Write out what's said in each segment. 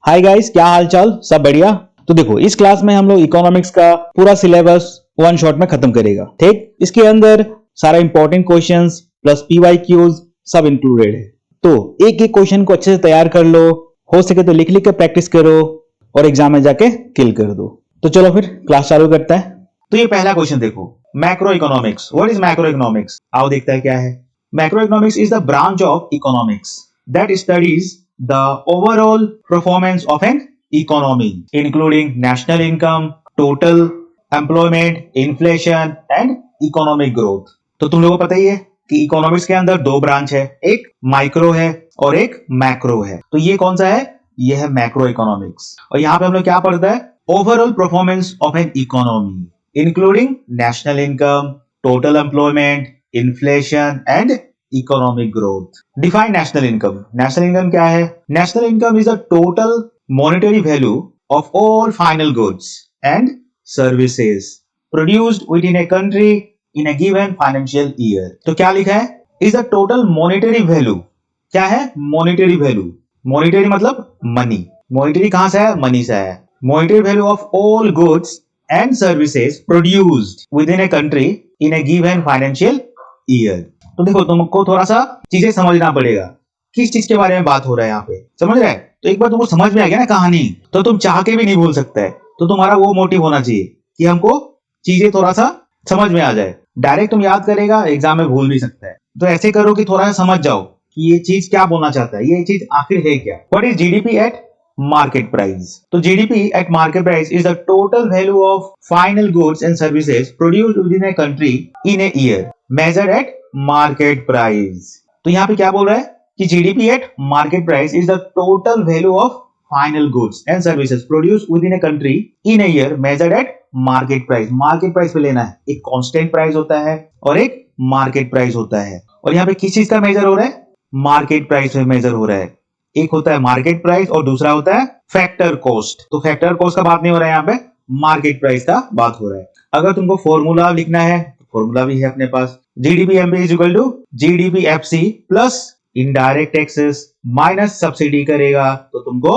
Hi guys, क्या हाल चाल? सब बढ़िया? तो देखो, इस क्लास में हम लोग इकोनॉमिक्स का पूरा सिलेबस वन शॉट में खत्म करेगा। ठीक, इसके अंदर सारा इंपॉर्टेंट क्वेश्चंस प्लस पीवाईक्यूज सब इंक्लूडेड है। तो एक एक क्वेश्चन को अच्छे से तैयार कर लो, हो सके तो लिख लिख के प्रैक्टिस करो और एग्जाम में जाके किल कर दो। तो चलो फिर क्लास चालू करते हैं। तो ये पहला क्वेश्चन देखो, macro economics. What is macro economics? आओ देखते हैं क्या है। Macro economics is the branch of economics that studies the overall performance of an economy, including national income, total employment, inflation and economic growth. तो तुम लोगों को पता ही है कि इकोनॉमिक्स के अंदर दो ब्रांच है, एक माइक्रो है और एक मैक्रो है। तो ये कौन सा है? ये है मैक्रो इकोनॉमिक्स। और यहाँ पे हम लोग क्या पढ़ता है? Overall performance of an economy, including national income, total employment, inflation and economic growth. Define national income. National income क्या है? National income is the total monetary value of all final goods and services produced within a country in A given financial year. तो क्या लिखा है? Is the total monetary value. क्या है? Monetary value. Monetary मतलब money. Monetary कहां से है? मनी से है। Monetary value of all goods and services produced within a country in A given financial year. तो देखो, तुमको थोड़ा सा चीजें समझना पड़ेगा, किस चीज के बारे में बात हो रहा है यहाँ पे, समझ रहे हैं? तो एक बार तुमको समझ में आ गया ना कहानी, तो तुम चाह के भी नहीं भूल सकते है। तो तुम्हारा वो मोटिव होना चाहिए कि हमको चीजें थोड़ा सा समझ में आ जाए। डायरेक्ट तुम याद करेगा, एग्जाम में भूल नहीं सकता है। तो ऐसे करो कि थोड़ा सा समझ जाओ कि ये चीज क्या बोलना चाहता है, ये चीज आखिर है क्या। What is GDP at market price? तो GDP at market price is the total value of final goods and services produced within a country in a year measured at market price. तो यहाँ पे क्या बोल रहा है कि GDP at market price is the total value of final goods and services produced within a country in a year measured at market price. Market price पे लेना है। एक कांस्टेंट प्राइस होता है और एक मार्केट प्राइस होता है। और यहाँ पे किस चीज का मेजर हो रहा है? मार्केट प्राइस में मेजर हो रहा है। एक होता है मार्केट प्राइस और दूसरा होता है फैक्टर कॉस्ट। तो फैक्टर कॉस्ट का बात नहीं हो रहा है, यहाँ पे मार्केट प्राइस का बात हो रहा है। अगर तुमको फॉर्मूला लिखना है, फॉर्मूला भी है अपने पास। GDP MP is equal to GDP FC plus indirect taxes minus subsidy करेगा तो तुमको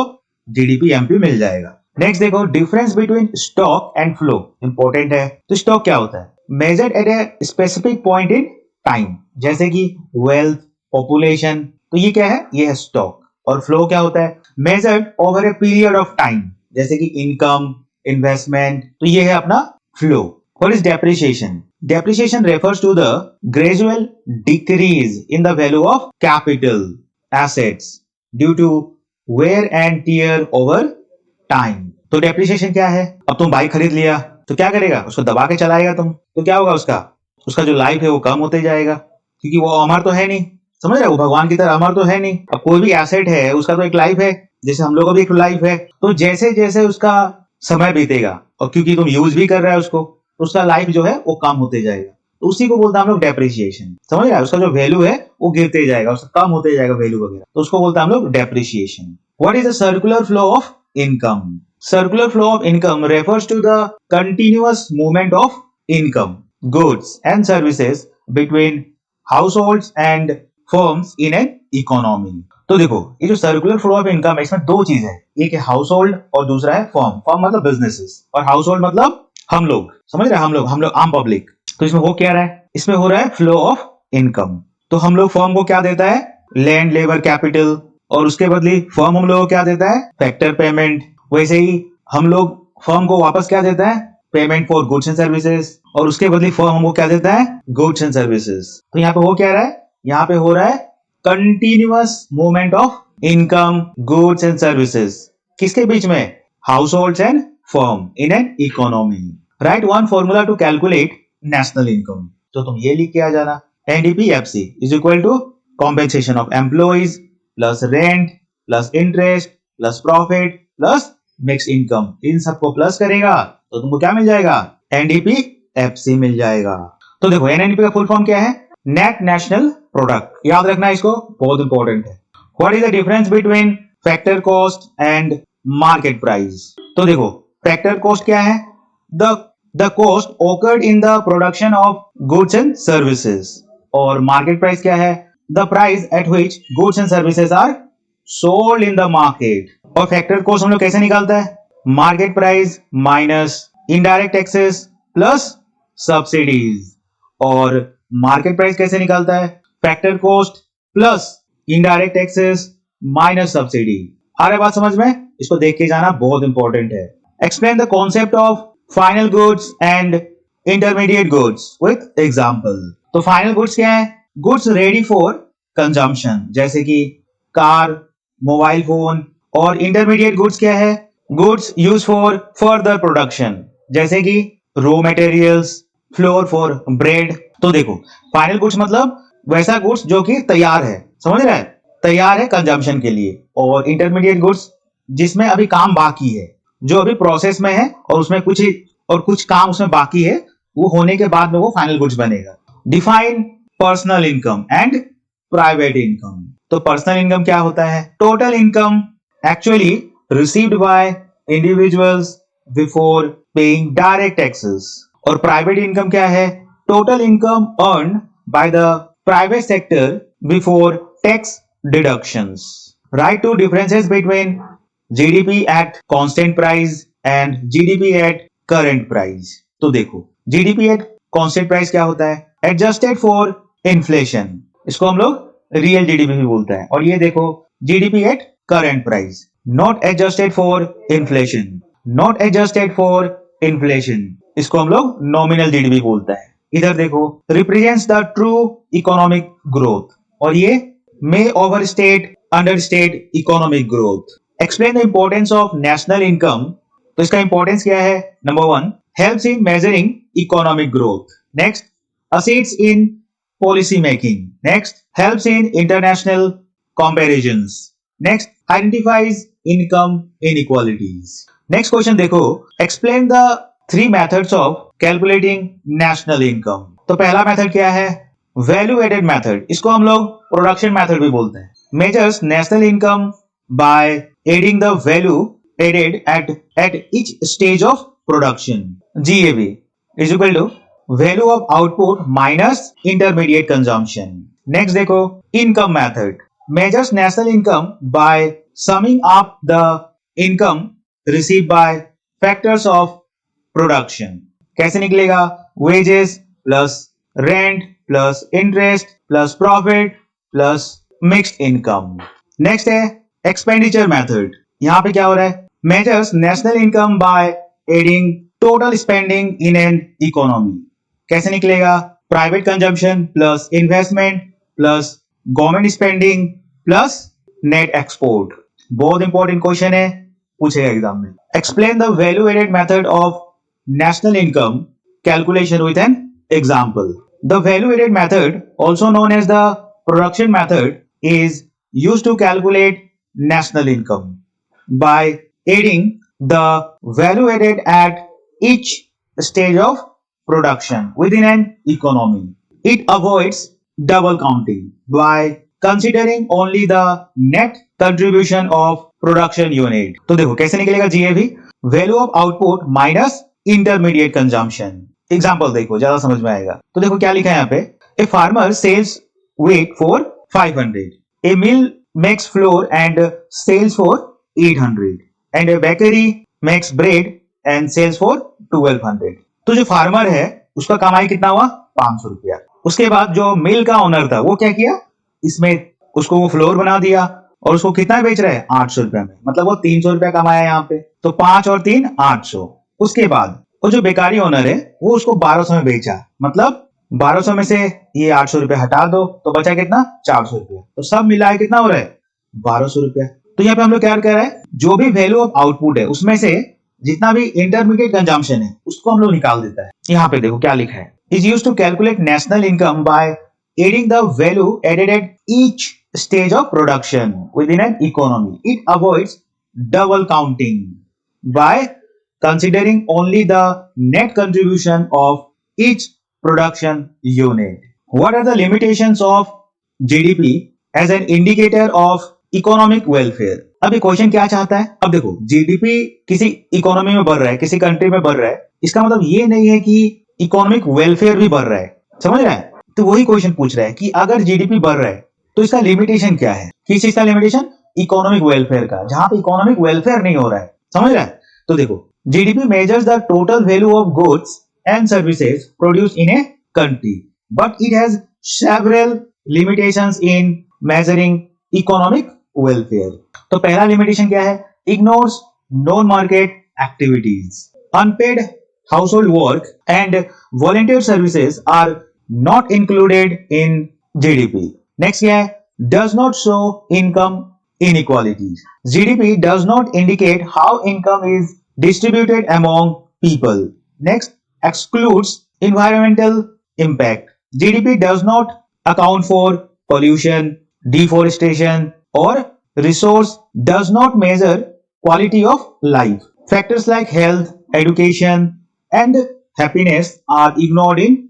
जीडीपी एमपी मिल जाएगा। नेक्स्ट देखो, difference between stock and flow important है। तो स्टॉक क्या होता है? Measured at a specific point in time, जैसे कि वेल्थ, पॉपुलेशन। तो ये क्या है? ये है स्टॉक। और फ्लो क्या होता है? Measured over a period of time, जैसे कि इनकम, इन्वेस्टमेंट। तो ये है अपना flow. What is depreciation? Depreciation refers to the gradual decrease in the value of capital assets due to wear and tear over time. तो depreciation क्या है? अब तुम बाइक खरीद लिया तो क्या करेगा? उसको दबा के चलाएगा तुम, तो क्या होगा? उसका जो लाइफ है वो कम होते जाएगा, क्योंकि वो अमर तो है नहीं। समझ रहे हो? भगवान की तरह अमर तो है नहीं। अब कोई भी एसेट है उसका तो एक लाइफ है, जैसे हम लोग का भी एक लाइफ है। तो जैसे जैसे उसका समय बीतेगा और क्योंकि तुम यूज भी कर रहे हो उसको, उसका लाइफ जो है वो कम होते जाएगा। तो उसी को बोलते हैं हम लोग डेप्रिसिएशन। समझ रहे हैं? उसका जो वैल्यू है वो गिरते जाएगा, उसका कम होते जाएगा वैल्यू वगैरह, तो उसको बोलते हैं हम लोग depreciation. What is the circular flow of income? Circular flow of income refers to the continuous movement of income, goods and services between households and firms in an economy. तो देखो, ये जो सर्कुलर फ्लो ऑफ इनकम है, इसमें दो चीज है, एक है हाउसहोल्ड और दूसरा है फर्म। फर्म मतलब बिजनेसेस और हाउसहोल्ड मतलब हम लोग। समझ रहे हैं? हम लोग आम पब्लिक। तो इसमें हो क्या रहा है? इसमें हो रहा है फ्लो ऑफ इनकम। तो हम लोग फर्म को क्या देता है? लैंड, लेबर, कैपिटल, और उसके बदले फर्म हम लोग को क्या देता है? Factor payment. वैसे ही हम लोग फर्म को वापस क्या देता है? Payment for goods and services, और उसके बदले फर्म हमको क्या देता है? Goods and services. तो यहाँ पे हो क्या रहा है? यहाँ पे हो रहा है continuous movement of income, goods and services. किसके बीच में? Households and firm in an economy. Right one formula to calculate national income. तो तुम ये लिख के आ जाना, NDPFC is equal to compensation of employees plus rent plus interest plus profit plus mix income. इन सबको प्लस करेगा तो तुमको क्या मिल जाएगा? एनडीपीएफसी मिल जाएगा। तो देखो, एनडीपी का फुल फॉर्म क्या है? Net national product. याद रखना इसको, बहुत इंपॉर्टेंट है। What is the difference between factor cost and market price? तो देखो, फैक्टर कॉस्ट क्या है? the cost occurred in the production of goods and services। और मार्केट प्राइस क्या है? the price at which goods and services are sold in the market। और factor cost हम लोग कैसे निकालता है? Market price minus indirect taxes plus subsidies. और मार्केट प्राइस कैसे निकालता है? Factor cost plus indirect taxes minus subsidy. आ रहा है बात समझ में? इसको देख के जाना बहुत इंपॉर्टेंट है। Explain the concept of final goods and intermediate goods with example. तो फाइनल गुड्स क्या है? गुड्स रेडी फॉर कंजम्पशन, जैसे कि कार, मोबाइल फोन। और इंटरमीडिएट गुड्स क्या है? Goods use for further production, जैसे कि raw materials, floor for bread. तो देखो, फाइनल गुड्स मतलब वैसा गुड्स जो कि तैयार है, समझ रहे हैं, तैयार है कंजम्पशन के लिए। और इंटरमीडिएट गुड्स जिसमें अभी काम बाकी है, जो अभी प्रोसेस में है और उसमें कुछ काम उसमें बाकी है, वो होने के बाद में वो फाइनल गुड्स बनेगा। Define personal income and private income. तो पर्सनल इनकम क्या होता है? Total income actually received by individuals before paying direct taxes. और प्राइवेट इनकम क्या है? Total income earned by the private sector before tax deductions. Write two differences between GDP at constant price and GDP at current price. तो देखो, GDP at constant price क्या होता है? Adjusted for inflation. इसको हम लोग रियल जीडीपी भी बोलते हैं। और ये देखो, GDP at current price, not adjusted for inflation. Not adjusted for inflation, इसको हम लोग नॉमिनल जीडीपी बोलते हैं। इधर देखो, represents the true economic growth. और ये may overstate understate economic growth. Explain the importance of national income. तो इसका इंपॉर्टेंस क्या है? Number 1, helps in measuring economic growth. Next, assists in policy making. Next, helps in international comparisons. Next, identifies income inequalities. Next question देखो, explain the 3 methods of calculating national income. तो पहला method क्या है? Value added method. इसको हम लोग production method भी बोलते हैं। Measures national income by adding the value added at each stage of production. GAV is equal to value of output minus intermediate consumption. Next देखो, income method measures national income by summing up the income received by factors of production. कैसे निकलेगा? wages plus rent plus interest plus profit plus mixed income. Next है expenditure method. यहाँ पे क्या हो रहा है? measures national income by adding total spending in an economy. कैसे निकलेगा? Private consumption plus investment plus government spending plus net export. बहुत इंपॉर्टेंट क्वेश्चन है, पूछेगा एग्जाम में। Explain the value added method of national income calculation with an example. The value added method, also known as the production method, is used to calculate national income by adding the value added at each stage of production within an economy. It avoids double counting by considering only the net contribution of production unit. तो देखो कैसे निकलेगा GAV? Value of output minus intermediate consumption. Example देखो, ज्यादा समझ में आएगा। तो देखो क्या लिखा है यहाँ पे? A farmer sells wheat for 500. A mill makes flour and sells for 800, and a bakery makes bread and sells for 1200. तो जो फार्मर है उसका कमाई कितना हुआ? 500 रुपया। उसके बाद जो मिल का ओनर था वो क्या किया? इसमें उसको वो फ्लोर बना दिया और उसको कितना बेच रहा है? 800 रुपया में। मतलब वो 300 रुपया कमाया यहाँ पे। तो 5 और 3 800। उसके बाद वो जो बेकारी ओनर है वो उसको 1200 में बेचा। मतलब 1200 में से ये 800 रुपया हटा दो तो बचा कितना? 400 रुपया। तो सब मिलाए कितना हो रहा है? 1200 रुपया। तो यहाँ पे हम लोग क्या कर रहे हैं? जो भी वैल्यू ऑफ आउटपुट है उसमें से जितना भी इंटरमीडिएट कंजम्पशन है उसको हम लोग निकाल देता है। यहाँ पे देखो क्या लिखा है? Is used to calculate national income by adding the value added at each stage of production within an economy. It avoids double counting by considering only the net contribution of each production unit. What are the limitations of GDP as an indicator of economic welfare? अब ये question क्या चाहता है? अब देखो, GDP किसी economy में बढ़ रहा है, किसी कंट्री में बढ़ रहा है, इसका मतलब ये नहीं है कि इकोनॉमिक वेलफेयर भी बढ़ रहा है। समझ रहा है? तो वही क्वेश्चन पूछ रहा है कि अगर जीडीपी बढ़ रहा है तो इसका लिमिटेशन क्या है? किस चीज का लिमिटेशन? इकोनॉमिक वेलफेयर का, जहां पे इकोनॉमिक वेलफेयर नहीं हो रहा है, समझ रहा है? तो देखो, GDP measures the total value of goods and services produced in a country, but it has several limitations in measuring economic welfare. तो पहला लिमिटेशन क्या है? Ignores non market activities, unpaid household work and volunteer services are not included in GDP. Next क्या है? Does not show income inequalities. GDP does not indicate how income is distributed among people. Next, excludes environmental impact. GDP does not account for pollution, deforestation or resource, does not measure quality of life. Factors like health, education and happiness are ignored in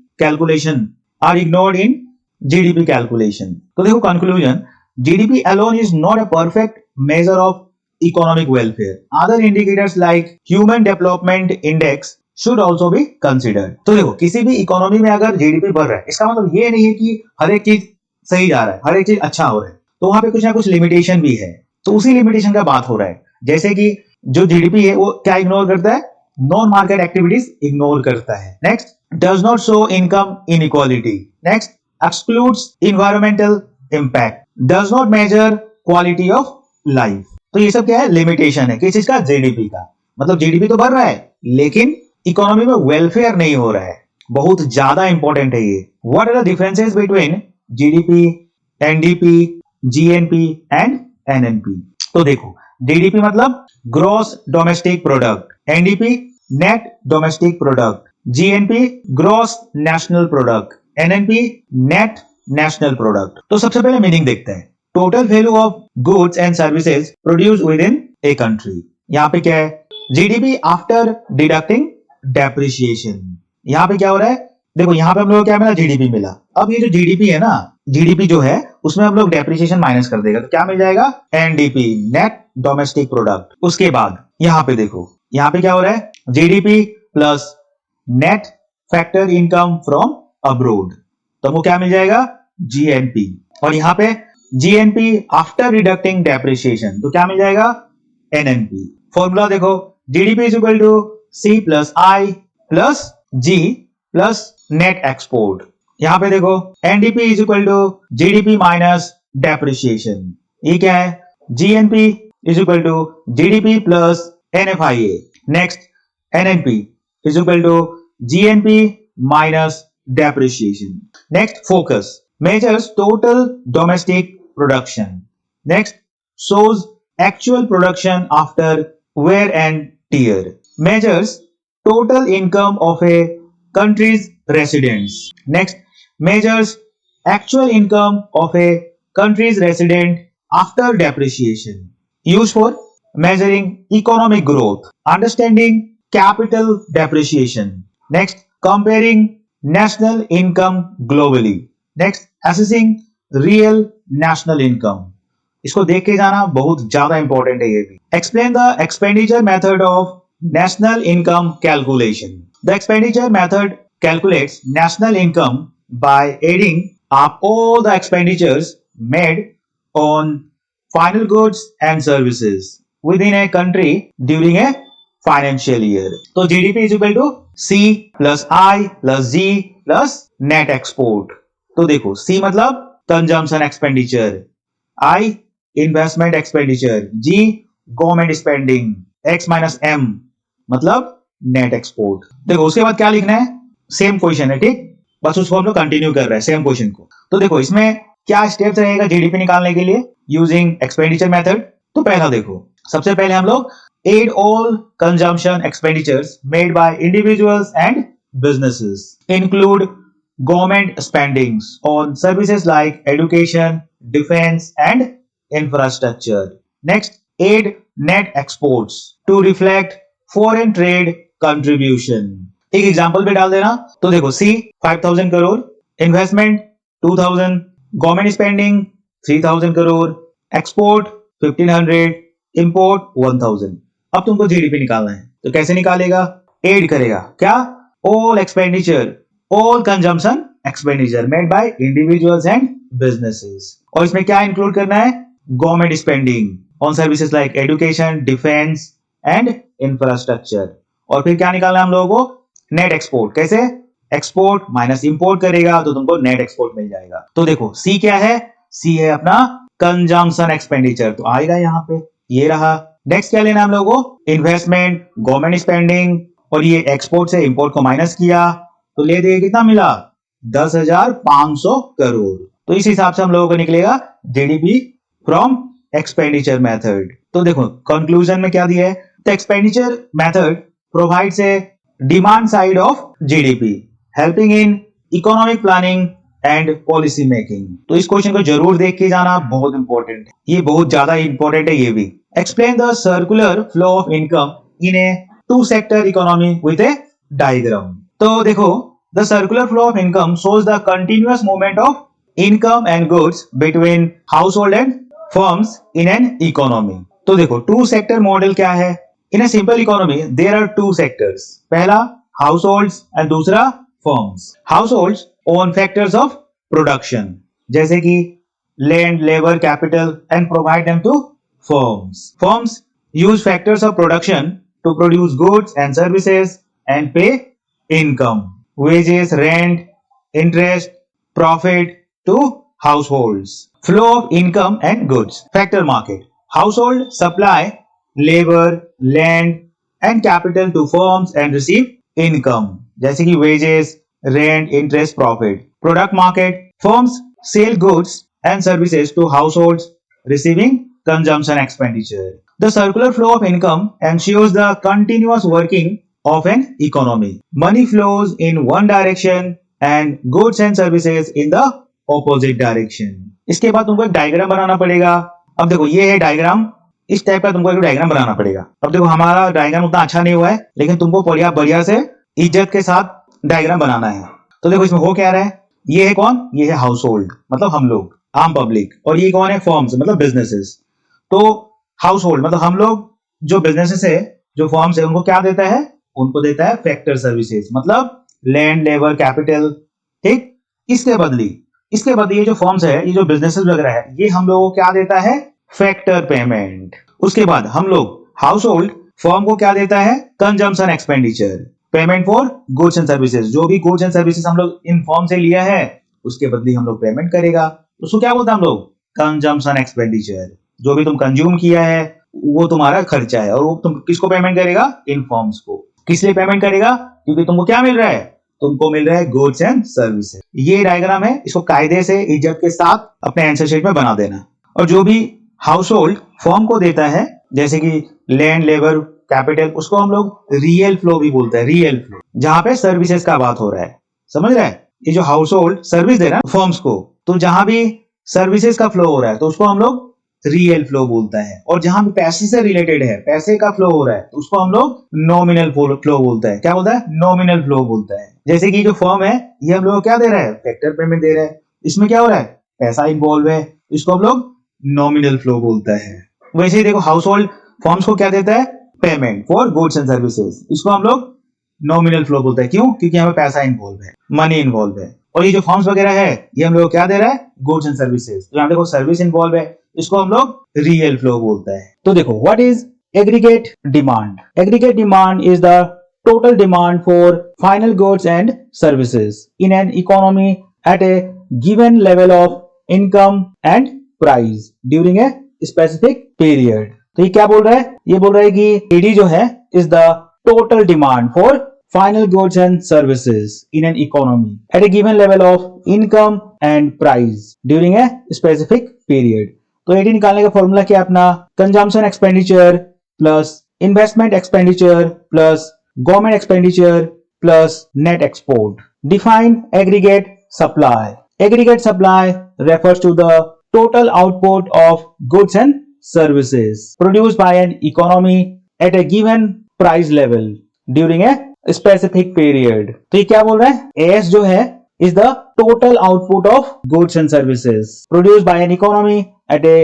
GDP calculation. तो देखो conclusion, GDP alone is not a perfect measure of economic welfare. Other indicators like human development index should also be considered. तो देखो, किसी भी economy में अगर GDP बढ़ रहा है, इसका मतलब ये नहीं है कि हर एक चीज सही जा रहा है, हर एक चीज अच्छा हो रहा है, तो वहां पे कुछ ना कुछ लिमिटेशन भी है। तो उसी लिमिटेशन का बात हो रहा है, जैसे कि जो जीडीपी है वो क्या इग्नोर करता है? नॉन मार्केट एक्टिविटीज इग्नोर करता है। Next, does not show income inequality. Next, excludes environmental impact, does not measure quality of life. तो ये सब क्या है? लिमिटेशन है किस चीज का? जीडीपी का। मतलब जीडीपी तो बढ़ रहा है लेकिन इकोनॉमी में वेलफेयर नहीं हो रहा है। बहुत ज्यादा इंपॉर्टेंट है ये। What are the differences between GDP, NDP, GNP and NNP? तो देखो, जीडीपी मतलब gross domestic product, NDP net domestic product, GNP gross national product, NNP net national product. तो सबसे पहले मीनिंग देखते हैं। Total value of goods and services produced within a country. यहाँ पे क्या है? GDP after deducting depreciation. यहाँ पे क्या हो रहा है? देखो, यहाँ पे हम लोग क्या मिला? जीडीपी मिला। अब ये जो जीडीपी है ना, जीडीपी जो है उसमें हम लोग डेप्रिसिएशन माइनस कर देगा, तो क्या मिल जाएगा? NDP net domestic product. उसके बाद यहाँ पे देखो, यहाँ पे क्या हो रहा है? GDP plus net factor income from abroad, तो हमको क्या मिल जाएगा? जीएनपी। और यहाँ पे जीएनपी आफ्टर रिडक्टिंग डेप्रिसिएशन, तो क्या मिल जाएगा? एनएनपी। फॉर्मूला देखो, GDP is equal to C plus I plus G plus net export. यहाँ पे देखो, NDP is equal to GDP minus depreciation. ये क्या है? GNP is equal to GDP plus NFIA. Next, NNP is equal to GNP minus depreciation. Next, focus measures total domestic production. Next, shows actual production after wear and tear. Measures total income of a country's residents. Next, measures actual income of a country's resident after depreciation. Used for measuring economic growth, understanding capital depreciation. Next, comparing national income globally. Next, assessing real national income. इसको देख के जाना बहुत ज्यादा important है ये भी। Explain the expenditure method of national income calculation. The expenditure method calculates national income by adding up all the expenditures made on final goods and services within a country during a financial year. तो GDP is equal to C plus I plus G plus net export. तो देखो, C मतलब consumption expenditure, I investment expenditure, G government spending, X minus M मतलब net export. देखो, उसके बाद क्या लिखना है? सेम क्वेश्चन है, ठीक, बस उसको हम लोग कंटिन्यू कर रहे हैं सेम क्वेश्चन को। तो देखो, इसमें क्या स्टेप्स रहेगा जीडीपी निकालने के लिए यूजिंग एक्सपेंडिचर मेथड? तो पहला देखो, सबसे पहले हम लोग add all consumption expenditures made by individuals and businesses include government spendings on services like education, defense and infrastructure. Next, aid net exports to reflect foreign trade contribution. एक example पे डाल देना। तो देखो, C 5000 crore, investment 2000, government spending 3000 crore, export 1500, import 1000। अब तुमको GDP निकालना है, तो कैसे निकालेगा? एड करेगा क्या? All expenditure, all consumption expenditure made by individuals and businesses। और इसमें क्या इंक्लूड करना है? Government spending on services like education, defence and infrastructure. और फिर क्या निकालना है हम लोगों को? Net export. कैसे? एक्सपोर्ट माइनस इंपोर्ट करेगा तो तुमको नेट एक्सपोर्ट मिल जाएगा। तो देखो सी क्या है? सी है अपना कंजम्पशन एक्सपेंडिचर, तो आएगा यहाँ पे, ये रहा। नेक्स्ट क्या लेना हम लोगों को? इन्वेस्टमेंट, गवर्नमेंट स्पेंडिंग, और ये एक्सपोर्ट से इंपोर्ट को माइनस किया तो ले दे कितना मिला? 10,500 करोड़। तो इस हिसाब से हम लोगों को निकलेगा जीडीपी फ्रॉम एक्सपेंडिचर मेथड। तो देखो कंक्लूजन में क्या दिया है? The expenditure method provides a demand side of GDP, helping in economic planning and policy making. तो इस क्वेश्चन को जरूर देख के जाना, बहुत इंपॉर्टेंट है, ये बहुत ज्यादा इंपॉर्टेंट है ये भी। Explain the circular flow of income in a two sector economy with a diagram. तो देखो the circular flow of income shows the continuous movement of income and goods between household and firms in an economy. तो देखो two sector model क्या है? In a simple economy there are two sectors, पहला households and दूसरा firms. Households own factors of production जैसे कि land, labour, capital and provide them to firms. Firms use factors of production to produce goods and services and pay income, wages, rent, interest, profit to households. Flow of income and goods. Factor market. Household supply labor, land and capital to firms and receive income. जैसे कि wages, rent, interest, profit. Product market. Firms sell goods and services to households receiving consumption expenditure. The circular flow of income ensures the continuous working of an economy. Money flows in one direction and goods and services in the opposite direction. इसके बाद तुमको एक diagram बनाना पड़ेगा। अब देखो ये है diagram, इस टाइप का तुमको एक डायग्राम बनाना पड़ेगा। अब देखो हमारा डायग्राम उतना अच्छा नहीं हुआ है, लेकिन तुमको बढ़िया से इज्जत के साथ डायग्राम बनाना है। तो देखो इसमें हो क्या रहा है? ये है कौन? ये है हाउस होल्ड, मतलब हम लोग, आम पब्लिक। और ये कौन है? फर्म्स, मतलब बिजनेसेस। तो हाउस होल्ड मतलब हम लोग, जो बिजनेसेस है, जो फर्म्स है, उनको क्या देता है? उनको देता है फैक्टर सर्विसेज, मतलब लैंड, लेबर, कैपिटल। ठीक, इसके बदले ये जो फर्म्स है, ये जो बिजनेसेस वगैरह है, ये हम लोगों को क्या देता है? Factor payment. उसके बाद हम लोग हाउस होल्ड फर्म को क्या देता है? Consumption expenditure, payment for goods and services. जो भी गुड्स एंड सर्विसेज हम लोग इन फर्म से लिया है, उसके बदले हम लोग पेमेंट करेगा। उसको क्या बोलते हैं हम लोग? Consumption expenditure. जो भी तुम कंज्यूम किया है वो तुम्हारा खर्चा है, और वो तुम किसको पेमेंट करेगा? इन फर्म्स को। किस लिए पेमेंट करेगा? क्योंकि तुमको क्या मिल रहा है? तुमको मिल रहा है गुड्स एंड सर्विसेज। ये डायग्राम है, इसको कायदे से इज्जत के साथ अपने आंसर शीट में बना देना। और जो भी हाउस होल्ड फर्म को देता है, जैसे कि लैंड, लेबर, कैपिटल, उसको हम लोग रियल फ्लो भी बोलते हैं। रियल फ्लो, जहां पे सर्विसेज का बात हो रहा है, समझ रहे हैं? ये जो हाउस होल्ड सर्विस दे रहा है फर्म्स को, तो जहां भी सर्विसेज का फ्लो हो रहा है तो उसको हम लोग रियल फ्लो बोलता है। और जहां भी पैसे से रिलेटेड है, पैसे का फ्लो हो रहा है, तो उसको हम लोग नॉमिनल फ्लो बोलता है। क्या बोलता है? नॉमिनल फ्लो बोलता है। जैसे कि जो फर्म है, ये हम लोग क्या दे रहा है? फैक्टर पेमेंट दे रहा है। इसमें क्या हो रहा है? पैसा इन्वॉल्व है, इसको हम लोग नॉमिनल फ्लो बोलता है। वैसे ही देखो हाउस होल्ड फर्म्स को क्या देता है? Payment for goods and services, इसको हम लोग नॉमिनल फ्लो बोलते हैं। क्यों? क्योंकि हमें पैसा इन्वॉल्व है, मनी इन्वॉल्व है। और ये जो फर्म्स वगैरह है, ये हम लोग क्या दे रहा है? Goods and services. तो यहाँ देखो सर्विस इन्वॉल्व है, इसको हम लोग रियल फ्लो बोलता है। तो देखो what is aggregate demand? Aggregate demand is the total demand for final goods and services in an economy eight A given level of income and price during a specific period. तो ये क्या बोल रहा है? ये बोल रहा है कि एडी जो है is the total demand for final goods and services in an economy at a given level of income and price during a specific period. तो एडी निकालने का फॉर्मूला क्या अपना? Consumption expenditure plus investment expenditure plus government expenditure plus net export. Define aggregate supply. Aggregate supply refers to the total output of goods and services produced by an economy at a given price level during a specific period. तो ये क्या बोल रहा है? S जो है is the total output of goods and services produced by an economy eight A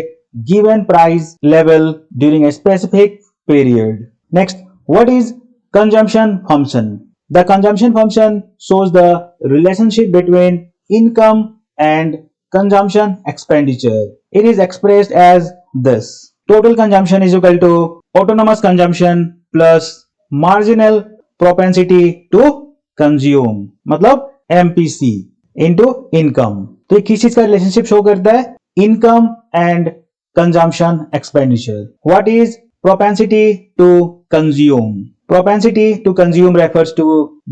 given price level during a specific period. Next, what is consumption function? The consumption function shows the relationship between income and consumption expenditure. It is expressed as this. Total consumption is equal to autonomous consumption plus marginal propensity to consume, मतलब MPC into income. तो ये किस चीज का relationship show करता है? Income and consumption expenditure. What is propensity to consume? Propensity to consume refers to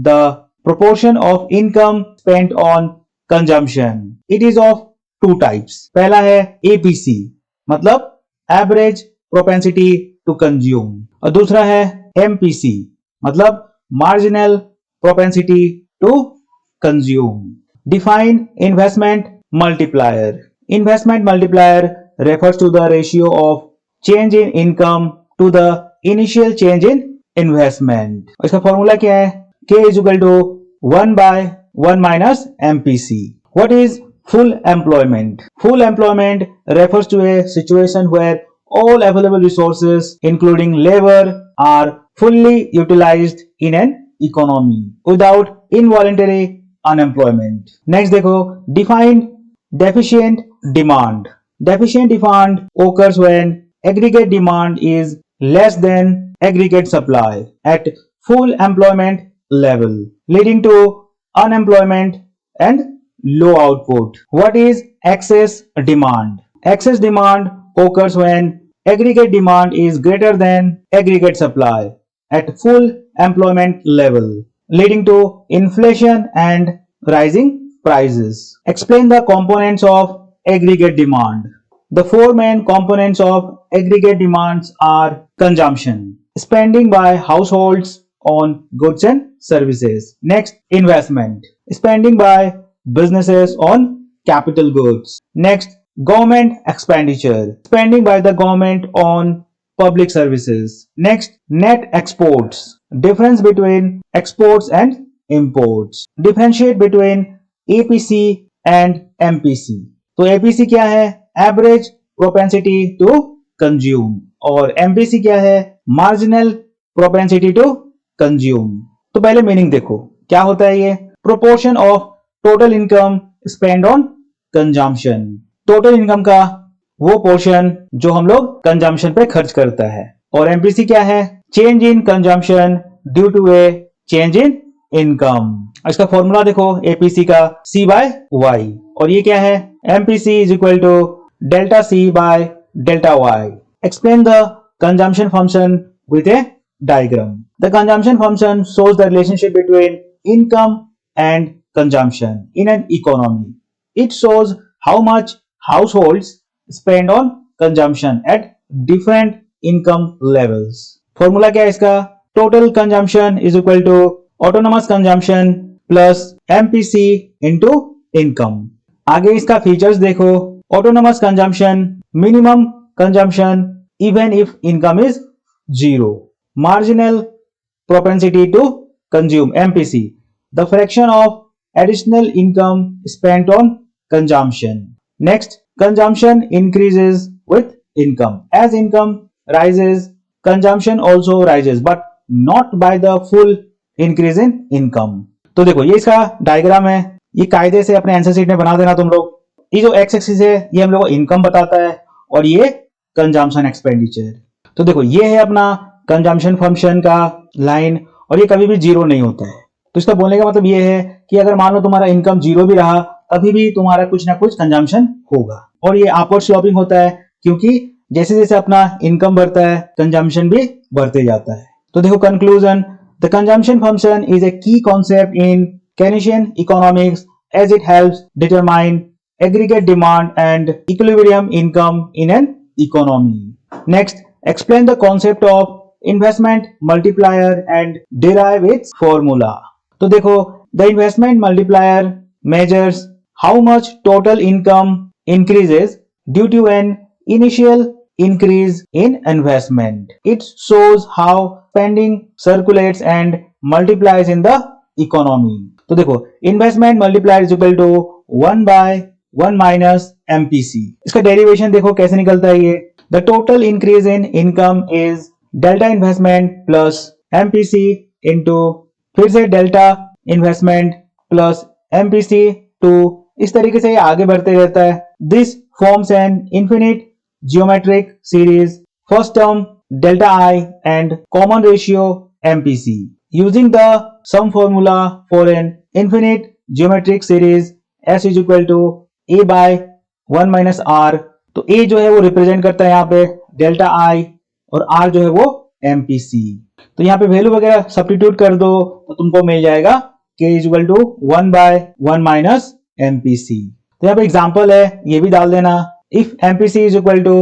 the proportion of income spent on consumption. It is of two types. पहला है APC, मतलब average propensity to consume, और दूसरा है MPC, मतलब marginal propensity to consume. Define investment multiplier. Investment multiplier refers to the ratio of change in income to the initial change in investment. इसका formula क्या है? K is equal to 1 by 1 minus MPC. What is full employment? Full employment refers to a situation where all available resources, including labor, are fully utilized in an economy without involuntary unemployment. Next देखो, define deficient demand. Deficient demand occurs when aggregate demand is less than aggregate supply at full employment level, leading to unemployment and low output. What is excess demand? Excess demand occurs when aggregate demand is greater than aggregate supply at full employment level, leading to inflation and rising prices. Explain the components of aggregate demand. The four main components of aggregate demands are consumption, spending by households on goods and services. Next, investment, spending by businesses on capital goods. Next, government expenditure, spending by the government on public services. Next, net exports, difference between exports and imports. Differentiate between APC and MPC. तो APC क्या है? Average propensity to consume, और MPC क्या है? Marginal propensity to consume. तो पहले meaning देखो क्या होता है ये. Proportion of total income spend on consumption. Total income का वो पोर्शन जो हम लोग कंजम्पशन पे खर्च करता है. और एमपीसी क्या है? Change in consumption due to a change in income. इसका फॉर्मूला देखो एपीसी का C by Y, और ये क्या है? MPC is equal to delta C by delta Y. Explain the consumption function with a diagram. The consumption function shows the relationship between income and consumption in an economy. It shows how much households spend on consumption at different income levels. Formula क्या है इसका? Total consumption is equal to autonomous consumption plus MPC into income. आगे इसका features देखो. Autonomous consumption, minimum consumption even if income is zero. Marginal propensity to consume, MPC, the fraction of additional income spent on consumption. Next, consumption increases with income. As income rises, consumption also rises, but not by the full increase in income. तो देखो ये इसका diagram है. ये कायदे से अपने answer sheet में बना देना तुम लोग. ये जो एक्स एक्सिस है ये हम लोग को इनकम बताता है, और ये कंजम्पशन एक्सपेंडिचर. तो देखो ये है अपना कंजम्पशन फंक्शन का लाइन, और ये कभी भी जीरो नहीं होता है. तो इसका बोलने का मतलब ये है कि अगर मान लो तुम्हारा इनकम जीरो भी रहा तभी भी तुम्हारा कुछ ना कुछ कंजम्पशन होगा. और ये अपवर्ड स्लोपिंग होता है क्योंकि जैसे जैसे अपना इनकम बढ़ता है कंजम्पशन भी बढ़ते जाता है. तो देखो conclusion, the consumption function is a key concept in Keynesian economics as it helps determine aggregate demand and equilibrium income in an economy. Next, explain the concept of investment multiplier and derive its formula. तो देखो, the investment multiplier measures how much total income increases due to an initial increase in investment. It shows how spending circulates and multiplies in the economy. तो देखो investment multiplier is equal to 1 by 1 minus MPC. इसका derivation देखो कैसे निकलता है ये. The total increase in income is delta investment plus MPC into फिर से delta investment plus MPC two, इस तरीके से ये आगे बढ़ते रहता है. This forms an infinite geometric series, first term delta I and common ratio MPC. Using the sum formula for an infinite geometric series S is equal to A by 1 minus R. तो A जो है वो represent करता है यहाँ पे delta I और R जो है वो MPC. तो यहाँ पे वैल्यू वगैरह सब्स्टिट्यूट कर दो तो तुमको मिल जाएगा K is equal to 1 by 1 minus MPC. तो यहाँ पे एग्जाम्पल है, ये भी डाल देना. If MPC is equal to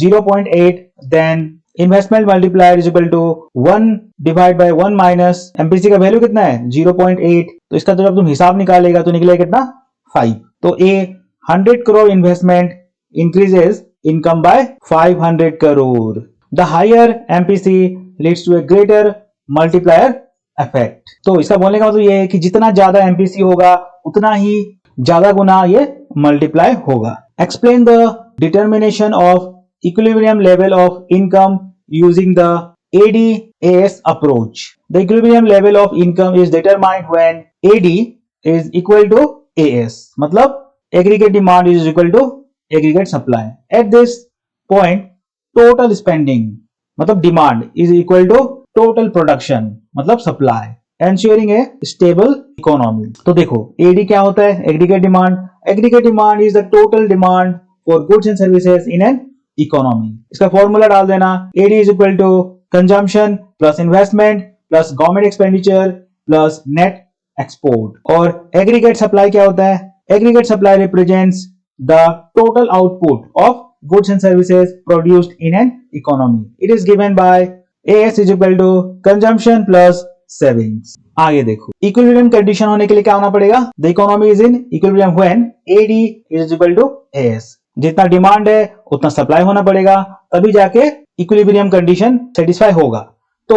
0.8 then investment multiplier is equal to 1 divide by 1 minus MPC का वैल्यू कितना है 0.8. तो इसका तो जब तुम हिसाब निकालेगा तो निकलेगा कितना 5. तो a 100 crore investment increases income by 500 crore. The higher MPC leads to a greater multiplier effect. तो इसका बोलने का मतलब ये है कि जितना ज्यादा एमपीसी होगा उतना ही ज्यादा गुना ये मल्टीप्लाई होगा. Explain the determination of equilibrium level of income using the AD-AS approach. The equilibrium level of income is determined when AD is equal to AS. मतलब aggregate demand is equal to aggregate supply. At this point, total spending मतलब demand is equal to total production मतलब supply, ensuring a stable economy. तो देखो AD क्या होता है? Aggregate demand. Aggregate demand is the total demand for goods and services in an economy. इसका formula डाल देना AD is equal to consumption plus investment plus government expenditure plus net export. और aggregate supply क्या होता है? Aggregate supply represents the total output of goods and services produced in an economy. It is given by AS is equal to consumption plus savings. आगे देखो equilibrium condition होने के लिए क्या होना पड़ेगा? The economy is in equilibrium when AD is equal to AS. जितना demand है उतना सप्लाई होना पड़ेगा तभी जाके इक्विलिब्रियम कंडीशन सेटिस्फाई होगा. तो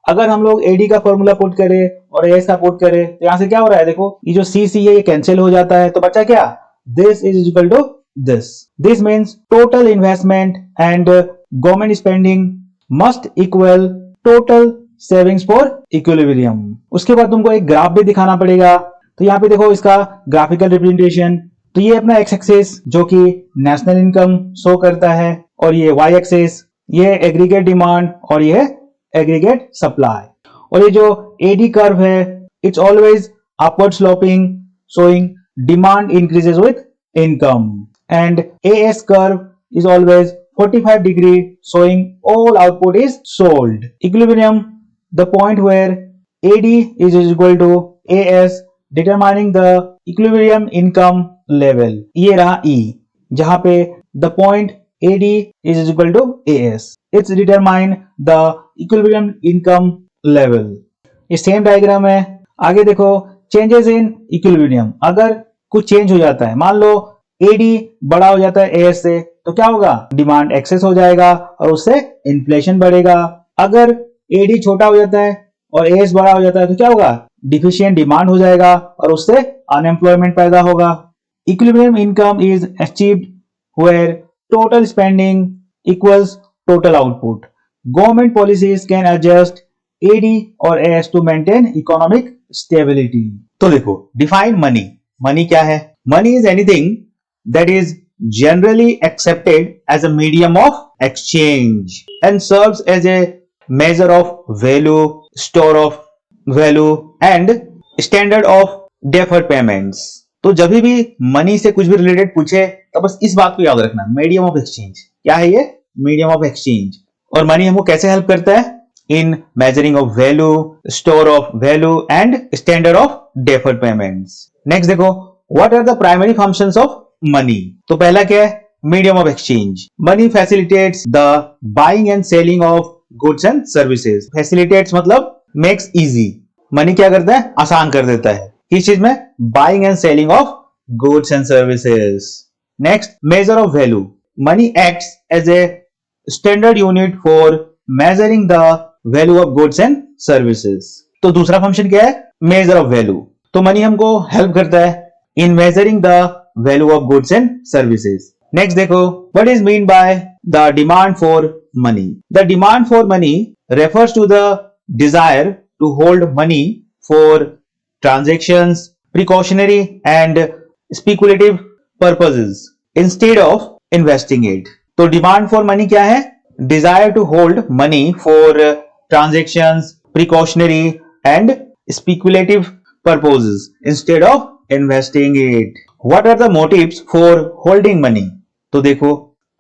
अगर हम लोग एडी का फॉर्मूला पुट करें और एस का पुट करें तो यहां से क्या हो रहा है? देखो ये जो सी सी है ये कैंसिल हो जाता है तो बचा क्या? This is equal to this. This means total investment and government spending must equal total savings for equilibrium. उसके बाद तुमको एक ग्राफ भी दिखाना पड़ेगा. तो यहाँ पे देखो इसका ग्राफिकल रिप्रेजेंटेशन. तो ये अपना एक्स एक्सिस जो कि नेशनल इनकम शो करता है और ये वाई एक्सिस ये एग्रीगेट डिमांड और ये एग्रीगेट सप्लाई. और ये जो एडी कर्व है it's always upward sloping showing demand increases with income and as curve is always 45 degree showing all output is sold. Equilibrium, the point where AD is equal to AS, determining the equilibrium income level. ये रहा E, जहां पे the point AD is equal to AS. It's determine the equilibrium income level. ये same diagram है. आगे देखो changes in equilibrium. अगर कुछ चेंज हो जाता है, मान लो AD बड़ा हो जाता है AS से, तो क्या होगा? डिमांड एक्सेस हो जाएगा और उससे इन्फ्लेशन बढ़ेगा. अगर AD छोटा हो जाता है और AS बड़ा हो जाता है तो क्या होगा? डिफिशिएंट डिमांड हो जाएगा और उससे अनएम्प्लॉयमेंट पैदा होगा. Equilibrium income is achieved where total spending equals total output. Government policies can adjust AD और AS to maintain economic stability. तो देखो डिफाइन मनी. मनी क्या है? Money is anything that is generally accepted as a medium of exchange and serves as a measure of value, store of value and standard of deferred payments. तो जब भी money से कुछ भी related पूछे तो बस इस बात को याद रखना, मीडियम ऑफ एक्सचेंज. क्या है ये? Medium of exchange. और मनी हमको कैसे हेल्प करता है? In measuring of value, store of value and standard of deferred payments. Next देखो what are the primary functions of money. तो पहला क्या है? Medium of exchange. Money facilitates the buying and selling of goods and services. Facilitates मतलब makes easy. Money क्या करता है? आसान कर देता है. किस चीज में? Buying and selling of goods and services. Next measure of value. Money acts as a standard unit for measuring the value of goods and services. तो दूसरा फंक्शन क्या है? Measure of value. तो मनी हमको हेल्प करता है in measuring the value of goods and services. Next देखो what is mean by the demand for money. The demand for money refers to the desire to hold money for transactions, precautionary and speculative purposes instead of investing it. तो demand for money क्या है? Desire to hold money for transactions, precautionary and speculative purposes instead of investing it. What are the motives for holding money? तो देखो,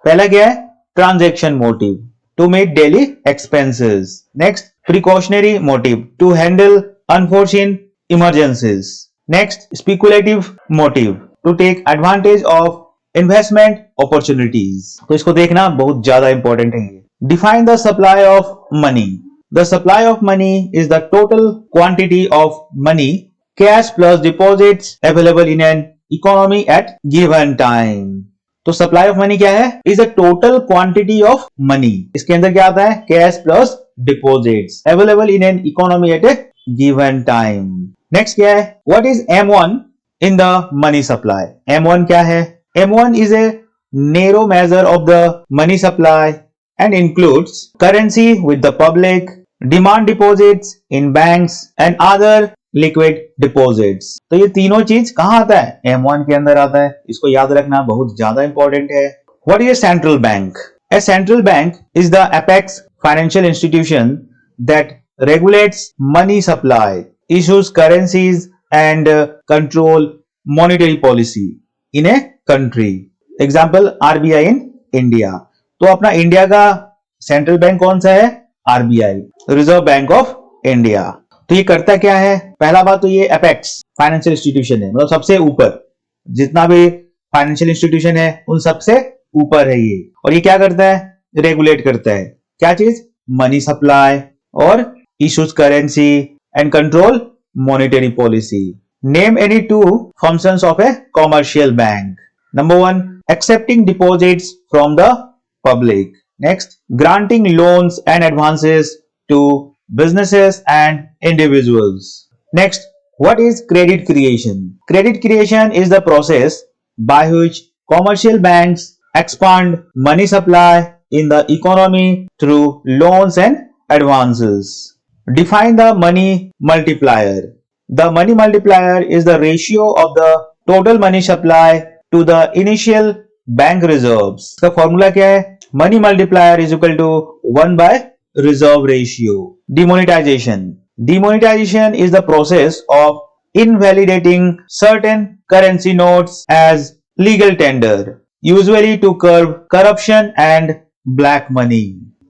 पहला क्या है? Transaction motive, to meet daily expenses. Next, precautionary motive, to handle unforeseen emergencies. Next, speculative motive, to take advantage of investment opportunities. तो इसको देखना बहुत ज्यादा इंपॉर्टेंट है। Define the supply of money. The supply of money is the total quantity of money, cash plus deposits available in an economy eight given time. तो supply of money क्या है? Is the total quantity of money. इसके अंदर क्या आता है? Cash plus deposits available in an economy eight A given time. Next क्या है? What is M1 in the money supply? M1 क्या है? M1 is a narrow measure of the money supply and includes currency with the public, demand deposits in banks and other liquid deposits। तो ये तीनों चीज कहाँ आता है? M1 के अंदर आता है। इसको याद रखना बहुत ज्यादा इंपॉर्टेंट है। What is a central bank? A central bank is the apex financial institution that regulates money supply, issues currencies and control monetary policy in a country. Example RBI in India. तो अपना India का central bank कौन सा है? RBI, reserve bank of India. तो ये करता क्या है? पहला बात तो ये एपेक्स फाइनेंशियल इंस्टीट्यूशन है, मतलब सबसे ऊपर जितना भी फाइनेंशियल इंस्टीट्यूशन है उन सबसे ऊपर है ये। और ये क्या करता है? रेगुलेट करता है क्या चीज? मनी सप्लाई और issues currency and control monetary policy. Name any two functions of a commercial bank. Number 1, accepting deposits from the public. Next, granting loans and advances to businesses and individuals. Next, what is credit creation? Credit creation is the process by which commercial banks expand money supply in the economy through loans and advances. Define the money multiplier. The money multiplier is the ratio of the total money supply to the initial bank reserves। इसका formula क्या है? Money multiplier is equal to 1 by reserve ratio. Demonetisation. Demonetisation is the process of invalidating certain currency notes as legal tender, usually to curb corruption and black money.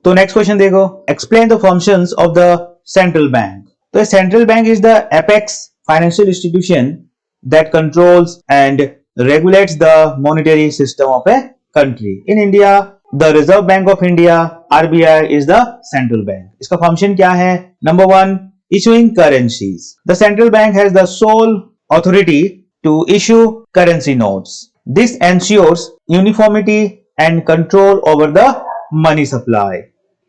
तो next question देखो, explain the functions of the central bank. तो central bank is the apex financial institution that controls and regulates the monetary system of a country. In India, the Reserve Bank of India (RBI) is the central bank. इसका function क्या है? Number 1, issuing currencies. The central bank has the sole authority to issue currency notes. This ensures uniformity and control over the money supply.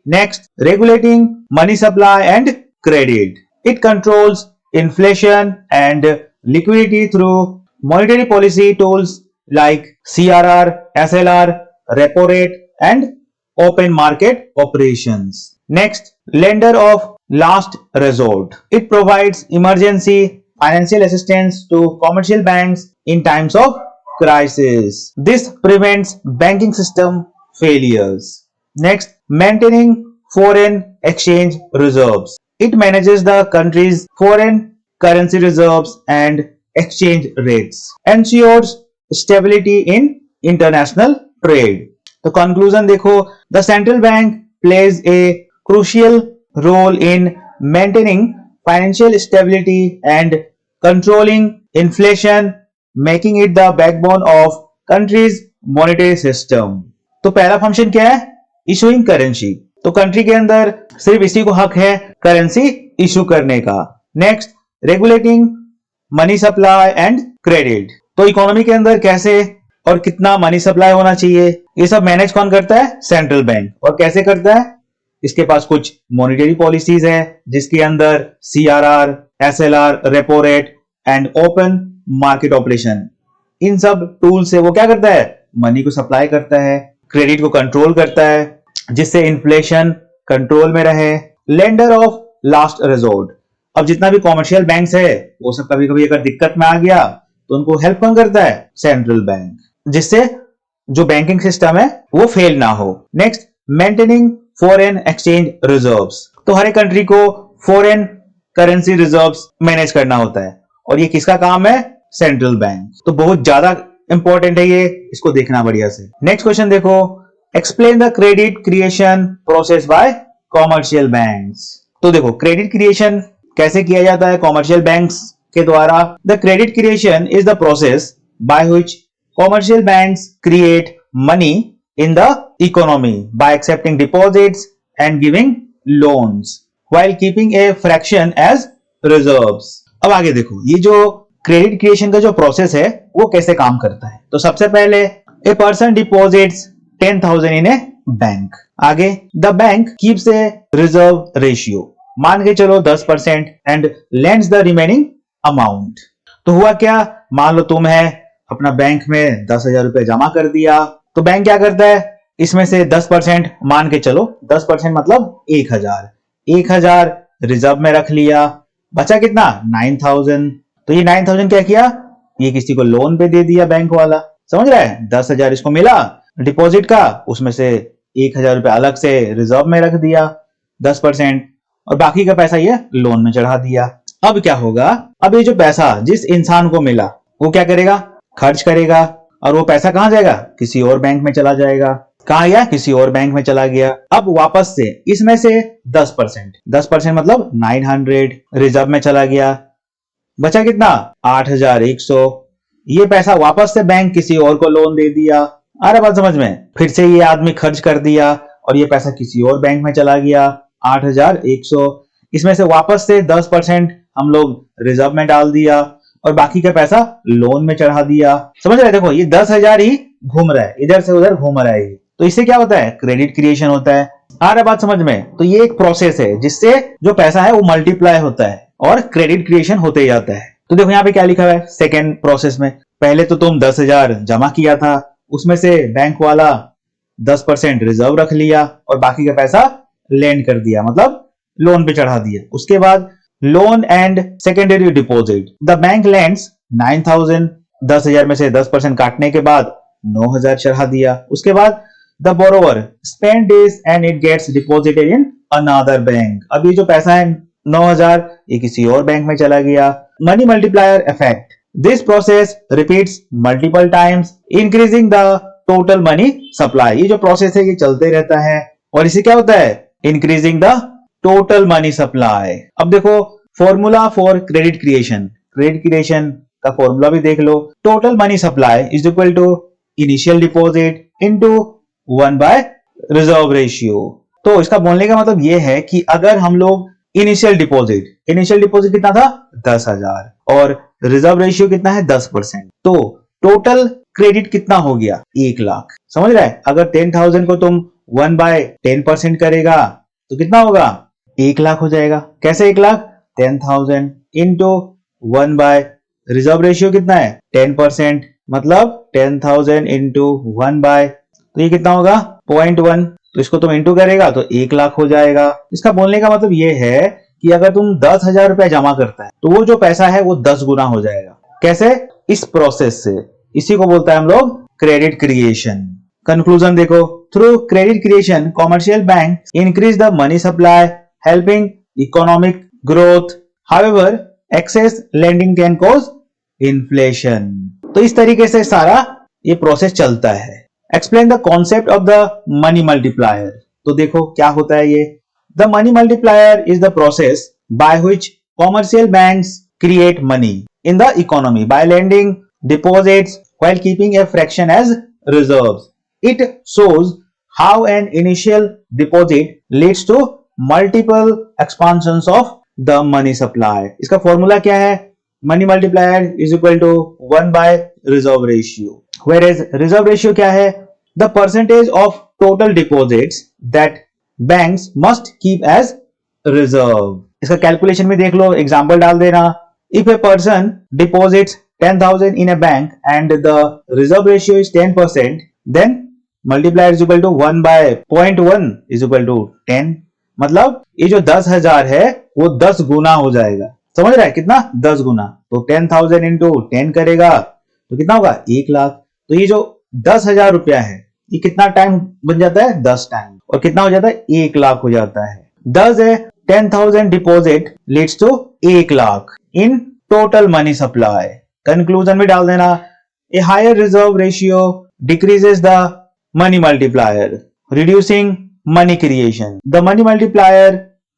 Next, regulating money supply and credit. It controls inflation and liquidity through monetary policy tools like CRR, SLR, repo rate and open market operations. Next, lender of last resort. It provides emergency financial assistance to commercial banks in times of crisis. This prevents banking system failures. Next, maintaining foreign exchange reserves. It manages the country's foreign currency reserves and exchange rates, ensures stability in international trade. तो conclusion देखो, the central bank plays a crucial role in maintaining financial stability and controlling inflation, making it the backbone of country's monetary system. तो पहला function क्या है? Issuing currency. तो country के अंदर सिर्फ इसी को हक है करेंसी इशू करने का। Next, regulating money supply and credit. तो इकोनॉमी के अंदर कैसे और कितना मनी सप्लाई होना चाहिए, ये सब मैनेज कौन करता है? Central bank. और कैसे करता है? इसके पास कुछ मॉनेटरी पॉलिसीज है जिसके अंदर CRR, SLR, repo rate and open market operation, इन सब टूल से वो क्या करता है? मनी को सप्लाई करता है, क्रेडिट को कंट्रोल करता है जिससे इन्फ्लेशन कंट्रोल में रहे। Lender of last resort. अब जितना भी कॉमर्शियल बैंक्स है वो सब कभी कभी अगर दिक्कत में आ गया तो उनको हेल्प कौन करता है? सेंट्रल बैंक, जिससे जो बैंकिंग सिस्टम है वो फेल ना हो। Next, maintaining foreign exchange reserves. तो हर एक कंट्री को फॉरेन करेंसी रिजर्व्स मैनेज करना होता है और ये किसका काम है? Central bank. तो बहुत ज्यादा इंपॉर्टेंट है ये, इसको देखना बढ़िया से। नेक्स्ट क्वेश्चन देखो, explain the credit creation process by commercial banks. तो देखो क्रेडिट क्रिएशन कैसे किया जाता है कॉमर्शियल बैंक्स के द्वारा। The credit creation is the process by which commercial banks create money in the economy by accepting deposits and giving loans while keeping a fraction as reserves. अब आगे देखो ये जो क्रेडिट क्रिएशन का जो process है वो कैसे काम करता है। तो सबसे पहले a person deposits 10,000 in a bank. आगे the bank keeps a reserve ratio, मान के चलो 10% and lends the remaining amount. तो हुआ क्या, मान लो तुम है अपना बैंक में 10,000 रुपए जमा कर दिया, तो बैंक क्या करता है इसमें से 10% मान के चलो, 10% मतलब 1,000 रिजर्व में रख लिया, बचा कितना 9,000। तो ये 9,000 क्या किया, ये किसी को लोन पे दे दिया बैंक वाला, समझ रहा है। 10,000 इसको मिला डिपॉजिट का, उसमें से 1,000 रुपए अलग से रिजर्व में रख दिया 10%, और बाकी का पैसा ये लोन में चढ़ा दिया। अब क्या होगा, अब ये जो पैसा जिस इंसान को मिला वो क्या करेगा, खर्च करेगा, और वो पैसा कहां जाएगा, किसी और बैंक में चला जाएगा। कहां गया, किसी और बैंक में चला गया। अब वापस से इसमें से 10% मतलब 900 रिजर्व में चला गया, बचा कितना 8,100। ये पैसा वापस से बैंक किसी और को लोन दे दिया। आ रहा बात समझ में। फिर से ये आदमी खर्च कर दिया और ये पैसा किसी और बैंक में चला गया 8,100। इसमें से वापस से 10% हम लोग रिजर्व में डाल दिया और बाकी का पैसा लोन में चढ़ा दिया। समझ रहे, देखो ये 10,000 ही घूम रहा है, इधर से उधर घूम रहा है। तो इससे क्या होता है, क्रेडिट क्रिएशन होता है। आ रहा बात समझ में। तो ये एक प्रोसेस है जिससे जो पैसा है वो मल्टीप्लाई होता है और क्रेडिट क्रिएशन होते जाता है। तो देखो यहाँ पे क्या लिखा हुआ है सेकेंड प्रोसेस में, पहले तो तुम 10,000 जमा किया था, उसमें से बैंक वाला 10% रिजर्व रख लिया और बाकी का पैसा लेंड कर दिया, मतलब लोन पे चढ़ा दिया। उसके बाद loan and secondary deposit, the bank lends 9,000, 10,000 में से 10% काटने के बाद 9,000 चढ़ा दिया। उसके बाद the borrower spend this and it gets deposited in another बैंक। अब ये जो पैसा है 9,000 ये किसी और बैंक में चला गया। Money multiplier effect, this process repeats multiple times increasing the total money supply. ये जो प्रोसेस है ये चलते रहता है और इससे क्या होता है, increasing the total money supply. अब देखो formula for credit creation, credit creation का फॉर्मूला भी देख लो। Total money supply is equal to initial deposit into 1 by reserve ratio. तो इसका बोलने का मतलब ये है कि अगर हम लोग इनिशियल डिपॉजिट कितना था 10,000 और रिजर्व रेशियो कितना है 10%, तो टोटल क्रेडिट कितना हो गया 1,00,000। समझ रहा है, अगर 10,000 को तुम 1 बाय 10% करेगा तो कितना होगा 1,00,000 हो जाएगा। कैसे 1,00,000, 10,000 इंटू 1 बाय रिजर्व रेशियो कितना है 10%, मतलब 10,000 इंटू 1 बाय, तो ये कितना होगा 0.1। तो इसको तुम इंटू करेगा तो 1,00,000 हो जाएगा। इसका बोलने का मतलब ये है कि अगर तुम 10,000 रुपए जमा करता है तो वो जो पैसा है वो 10 गुना हो जाएगा। कैसे, इस प्रोसेस से। इसी को बोलता है हम लोग क्रेडिट क्रिएशन। कंक्लूजन देखो, through credit creation commercial bank increase the money supply helping economic growth, however excess lending can cause inflation. तो इस तरीके से सारा ये प्रोसेस चलता है। Explain the concept of the money multiplier. तो देखो क्या होता है ये, the money multiplier is the process by which commercial banks create money in the economy by lending deposits while keeping a fraction as reserves. It shows how an initial deposit leads to multiple expansions of the money supply. इसका formula क्या है, money multiplier is equal to 1 by reserve ratio. Whereas reserve ratio क्या है, the percentage of total deposits that banks must keep as reserve. इसका calculation में देख लो, example डाल देना। If a person deposits 10,000 in a bank and the reserve ratio is 10%, then multiplier is equal to 1 by 0.1 is equal to 10. मतलब ये जो 10,000 है वो 10 गुना हो जाएगा। समझ रहा है कितना, 10 गुना। तो 10,000 इंटू 10 करेगा तो कितना होगा 1,00,000। तो ये जो 10,000 रुपया है, ये कितना टाइम बन जाता है? 10 टाइम। और कितना हो जाता है? 1 लाख हो जाता है। 10 है 10,000 deposit leads to 1 lakh in total money supply. Conclusion में डाल देना, a higher reserve ratio decreases the money multiplier, reducing money creation. The money multiplier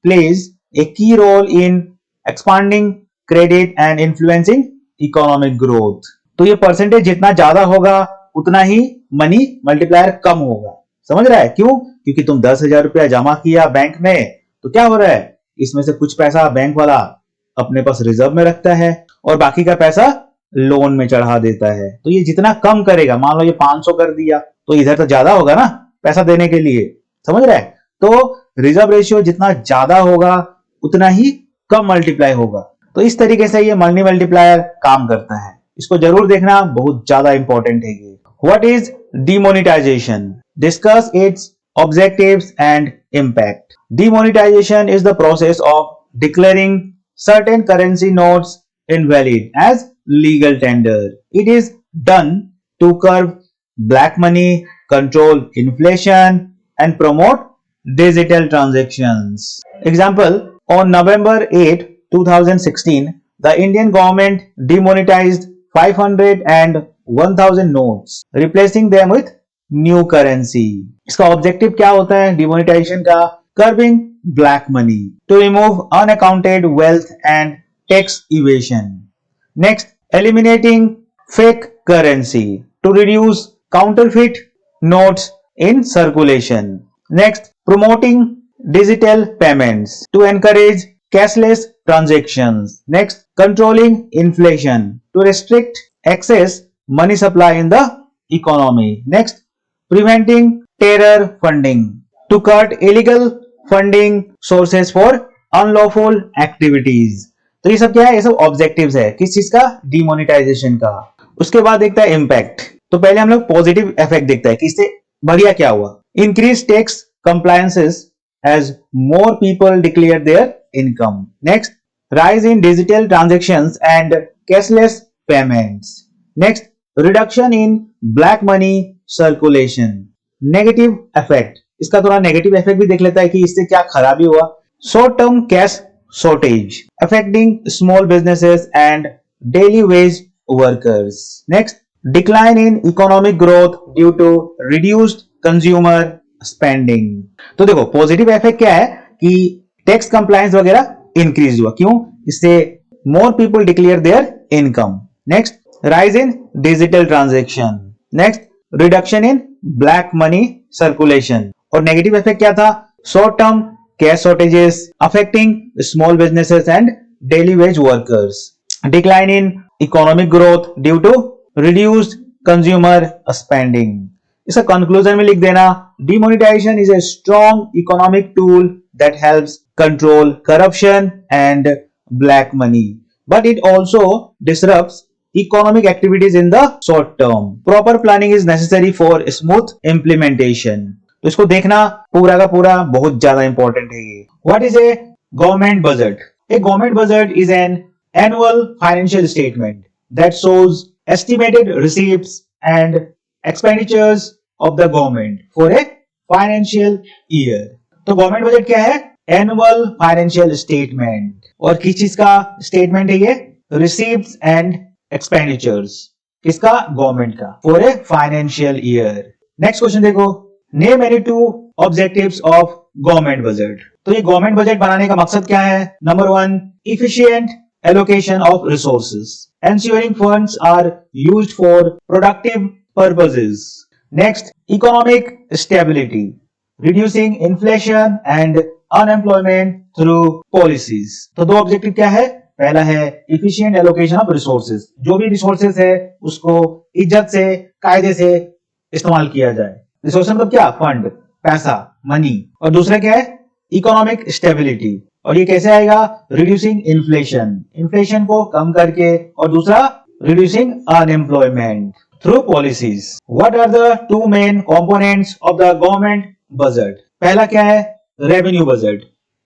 plays a key role in expanding credit and influencing economic growth. तो ये percentage जितना ज्यादा होगा उतना ही money multiplier कम होगा। समझ रहा है? क्यों? क्योंकि तुम 10,000 रुपया जमा किया बैंक में, तो क्या हो रहा है? इसमें से कुछ पैसा बैंक वाला अपने पास रिजर्व में रखता है और बाकी का पैसा लोन में चढ़ा देता है। तो ये जितना कम करेगा, मान लो ये 500 कर दिया, तो इधर तो ज्यादा होगा ना पैसा देने के लिए। समझ रहे हैं? तो रिजर्व रेशियो जितना ज्यादा होगा उतना ही कम मल्टीप्लाई होगा। तो इस तरीके से ये मनी मल्टीप्लायर काम करता है। इसको जरूर देखना, बहुत ज्यादा इंपॉर्टेंट है ये। What is demonetisation? Discuss it's objectives and impact. Demonetisation is the process of declaring certain currency notes invalid as legal tender. It is done to curb black money, control inflation, and promote digital transactions. Example, on November 8, 2016, the Indian government demonetized 500 and 1000 notes, replacing them with new currency. इसका objective क्या होता है demonetisation का? Curbing black money, to remove unaccounted wealth and tax evasion. Next, eliminating fake currency to reduce counterfeit notes in circulation. Next, promoting digital payments to encourage cashless transactions. Next, controlling inflation to restrict excess money supply in the economy. Next, preventing terror funding to cut illegal funding sources for unlawful activities. तो ये सब क्या है? ये सब objectives है किस चीज का? डिमोनेटाइजेशन का। उसके बाद देखता है इम्पैक्ट। तो पहले हम लोग पॉजिटिव इफेक्ट देखता है कि इससे बढ़िया क्या हुआ। Increase tax compliances as more people declare their income. Next, rise in digital transactions and cashless payments. Next, reduction in black money circulation. Negative effect, इसका थोड़ा नेगेटिव इफेक्ट भी देख लेता है कि इससे क्या खराबी हुआ। Short term cash shortage affecting small businesses and daily wage workers. Next, decline in economic growth due to reduced consumer spending. तो देखो पॉजिटिव इफेक्ट क्या है कि टैक्स कंप्लायंस वगैरह इंक्रीज हुआ। क्यों? इससे मोर people declare their income. Next, rise in digital transaction. Next, reduction in black money circulation. और नेगेटिव इफेक्ट क्या था? Short term cash shortages affecting small businesses and daily wage workers. Decline in economic growth due to reduced consumer spending. इसका conclusion में लिख देना, demonetization is a strong economic tool that helps control corruption and black money, but it also disrupts economic activities in the short term. Proper planning is necessary for smooth implementation. तो इसको देखना पूरा का पूरा बहुत ज्यादा इंपॉर्टेंट है ये। What is a government budget? A government budget is an annual financial statement that shows estimated receipts and expenditures of the government for a financial year. तो गवर्नमेंट बजट क्या है? Annual financial statement. और किस चीज का statement है ये? Receipts and expenditures. किसका? गवर्नमेंट का, for a financial year. Next question देखो, name any two objectives of government budget. तो ये गवर्नमेंट बजट बनाने का मकसद क्या है? Number 1, efficient allocation of resources, ensuring funds are used for productive purposes. Next, economic stability, reducing inflation and unemployment through policies. तो दो ऑब्जेक्टिव क्या है? पहला है efficient allocation of resources, जो भी रिसोर्सेज है उसको इज्जत से, कायदे से इस्तेमाल किया जाए। रिसोर्स मतलब क्या? फंड, पैसा, मनी। और दूसरा क्या है? Economic stability. और ये कैसे आएगा? रिड्यूसिंग इन्फ्लेशन, इन्फ्लेशन को कम करके। और दूसरा reducing unemployment through policies. What are the two main components of the government budget? पहला क्या है? Revenue budget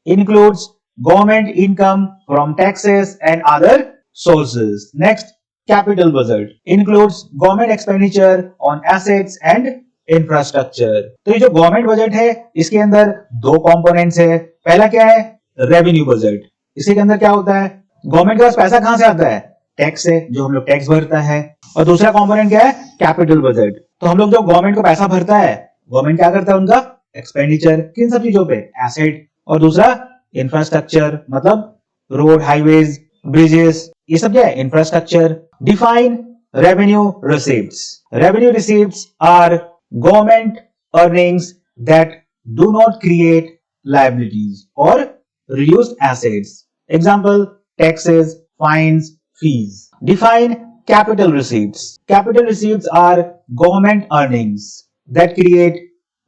includes government income from taxes and other sources. Next, capital budget includes government expenditure on assets and infrastructure. तो ये जो government budget है इसके अंदर दो कंपोनेंट्स है। पहला क्या है? Revenue budget. इसके अंदर क्या होता है? गवर्नमेंट के पास पैसा कहां से आता है? टैक्स से, जो हम लोग टैक्स भरता है। और दूसरा कंपोनेंट क्या है? Capital budget. तो हम लोग जो गवर्नमेंट को पैसा भरता है, गवर्नमेंट क्या करता है? उनका एक्सपेंडिचर किन सब चीजों पे? एसेट। और दूसरा इंफ्रास्ट्रक्चर, मतलब रोड, हाईवेज, ब्रिजेस, ये सब क्या है? Infrastructure. Define revenue receipts. Revenue receipts are government earnings that do not create liabilities or reduced assets. Example, taxes, fines, fees. Define capital receipts. Capital receipts are government earnings that create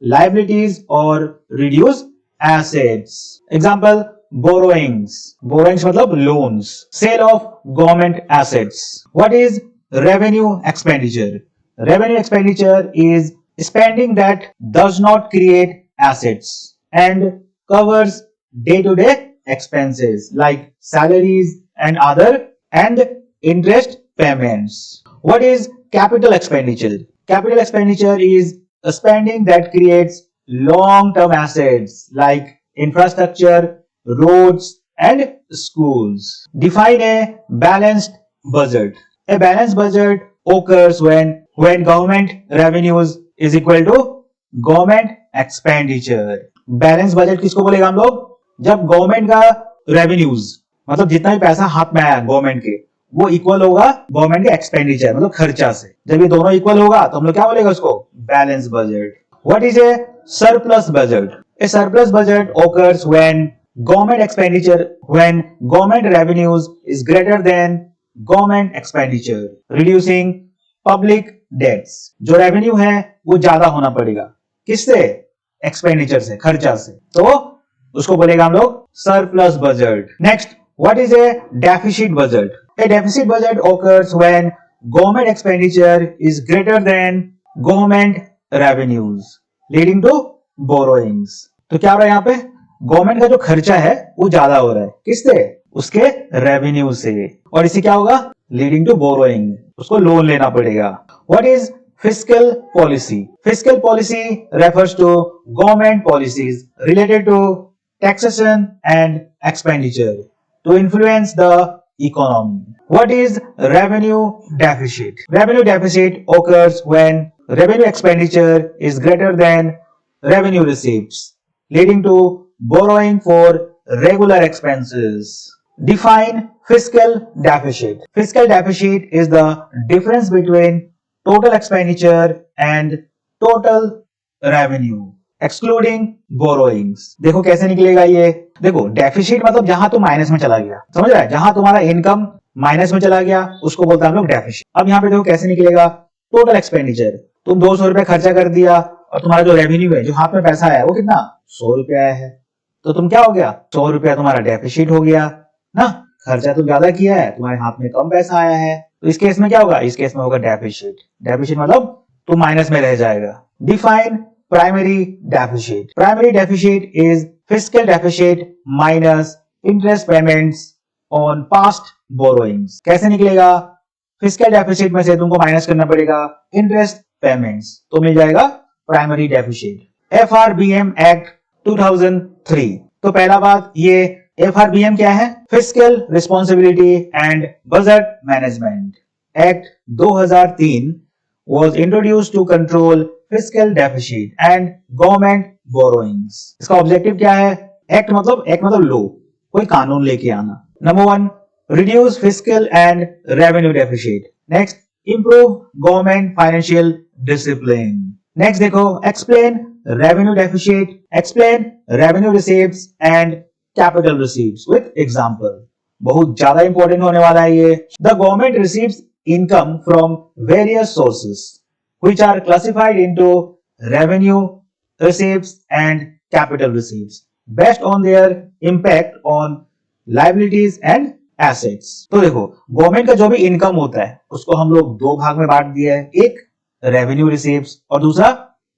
liabilities or reduce assets. Example, borrowings. Borrowings मतलब loans. Sale of government assets. What is revenue expenditure? Revenue expenditure is spending that does not create assets and covers day-to-day expenses like salaries and other and interest payments. What is capital expenditure? Capital expenditure is a spending that creates long-term assets like infrastructure, roads and schools. Define a balanced budget. A balanced budget occurs when government revenues is equal to government expenditure. Balance budget किसको बोलेगा हम लोग? जब government का revenues, मतलब जितना भी पैसा हाथ में आया गवर्नमेंट के, वो इक्वल होगा गवर्नमेंट के एक्सपेंडिचर, मतलब खर्चा से। जब ये दोनों इक्वल होगा तो हम लोग क्या बोलेगा उसको? Balance budget. What is A surplus budget? A surplus budget occurs when government expenditure, when government revenues is greater than government expenditure, reducing public debts. जो रेवेन्यू है वो ज्यादा होना पड़ेगा, किससे? एक्सपेंडिचर से, खर्चा से। तो उसको बोलेगा हम लोग surplus budget. Next, what is A deficit budget? A deficit budget occurs when government expenditure is greater than government revenues leading to borrowings. तो क्या हो रहा है यहाँ पे? गवर्नमेंट का जो खर्चा है वो ज्यादा हो रहा है, किससे? उसके रेवेन्यू से। और इससे क्या होगा? लीडिंग टू बोरोइंग, उसको लोन लेना पड़ेगा। What is fiscal policy? Fiscal policy refers to government policies related to taxation and expenditure to influence the economy. What is revenue deficit? Revenue deficit occurs when revenue expenditure is greater than revenue receipts, leading to borrowing for regular expenses. Define fiscal deficit. Fiscal deficit is the difference between total expenditure and total revenue excluding borrowings. देखो कैसे निकलेगा ये? देखो, deficit मतलब जहां तुम minus में चला गया, समझ रहा है? जहां तुम्हारा इनकम माइनस में चला गया उसको बोलते हैं हम लोग डेफिसिट। अब यहाँ पे देखो कैसे निकलेगा? टोटल एक्सपेंडिचर, तुम 200 रुपए खर्चा कर दिया और तुम्हारा जो रेवेन्यू है, जो हाथ में पैसा आया, वो कितना? 100 रुपए आया है। तो तुम क्या हो गया? 100 रुपया तुम्हारा डेफिसिट हो गया ना, खर्चा तुम ज्यादा किया है, तुम्हारे हाथ में कम पैसा आया है। तो इस केस में क्या होगा? इस केस में होगा डेफिसिट। डेफिसिट मतलब तुम माइनस में रह जाएगा। Define primary deficit. Primary deficit is fiscal deficit minus interest payments on past borrowings. कैसे निकलेगा? फिस्कल डेफिसिट में से तुमको माइनस करना पड़ेगा इंटरेस्ट पेमेंट्स, तो मिल जाएगा प्राइमरी डेफिसिट। FRBM act 2003। तो पहला बात, ये FRBM क्या है? Fiscal responsibility and budget management act 2003 was introduced to control fiscal deficit and government borrowings. इसका ऑब्जेक्टिव क्या है? एक्ट मतलब लो, कोई कानून लेके आना। Number 1, reduce fiscal and revenue deficit. Next, improve government financial discipline. Next देखो, explain revenue deficit, explain revenue receipts and capital receipts with example. बहुत ज्यादा इंपॉर्टेंट होने वाला है ये। The government receives income from various sources which are classified into revenue receipts and capital receipts based on their impact on liabilities and assets. तो देखो, government का जो भी इनकम होता है उसको हम लोग दो भाग में बांट दिया है, एक रेवेन्यू रिसीप्ट्स और दूसरा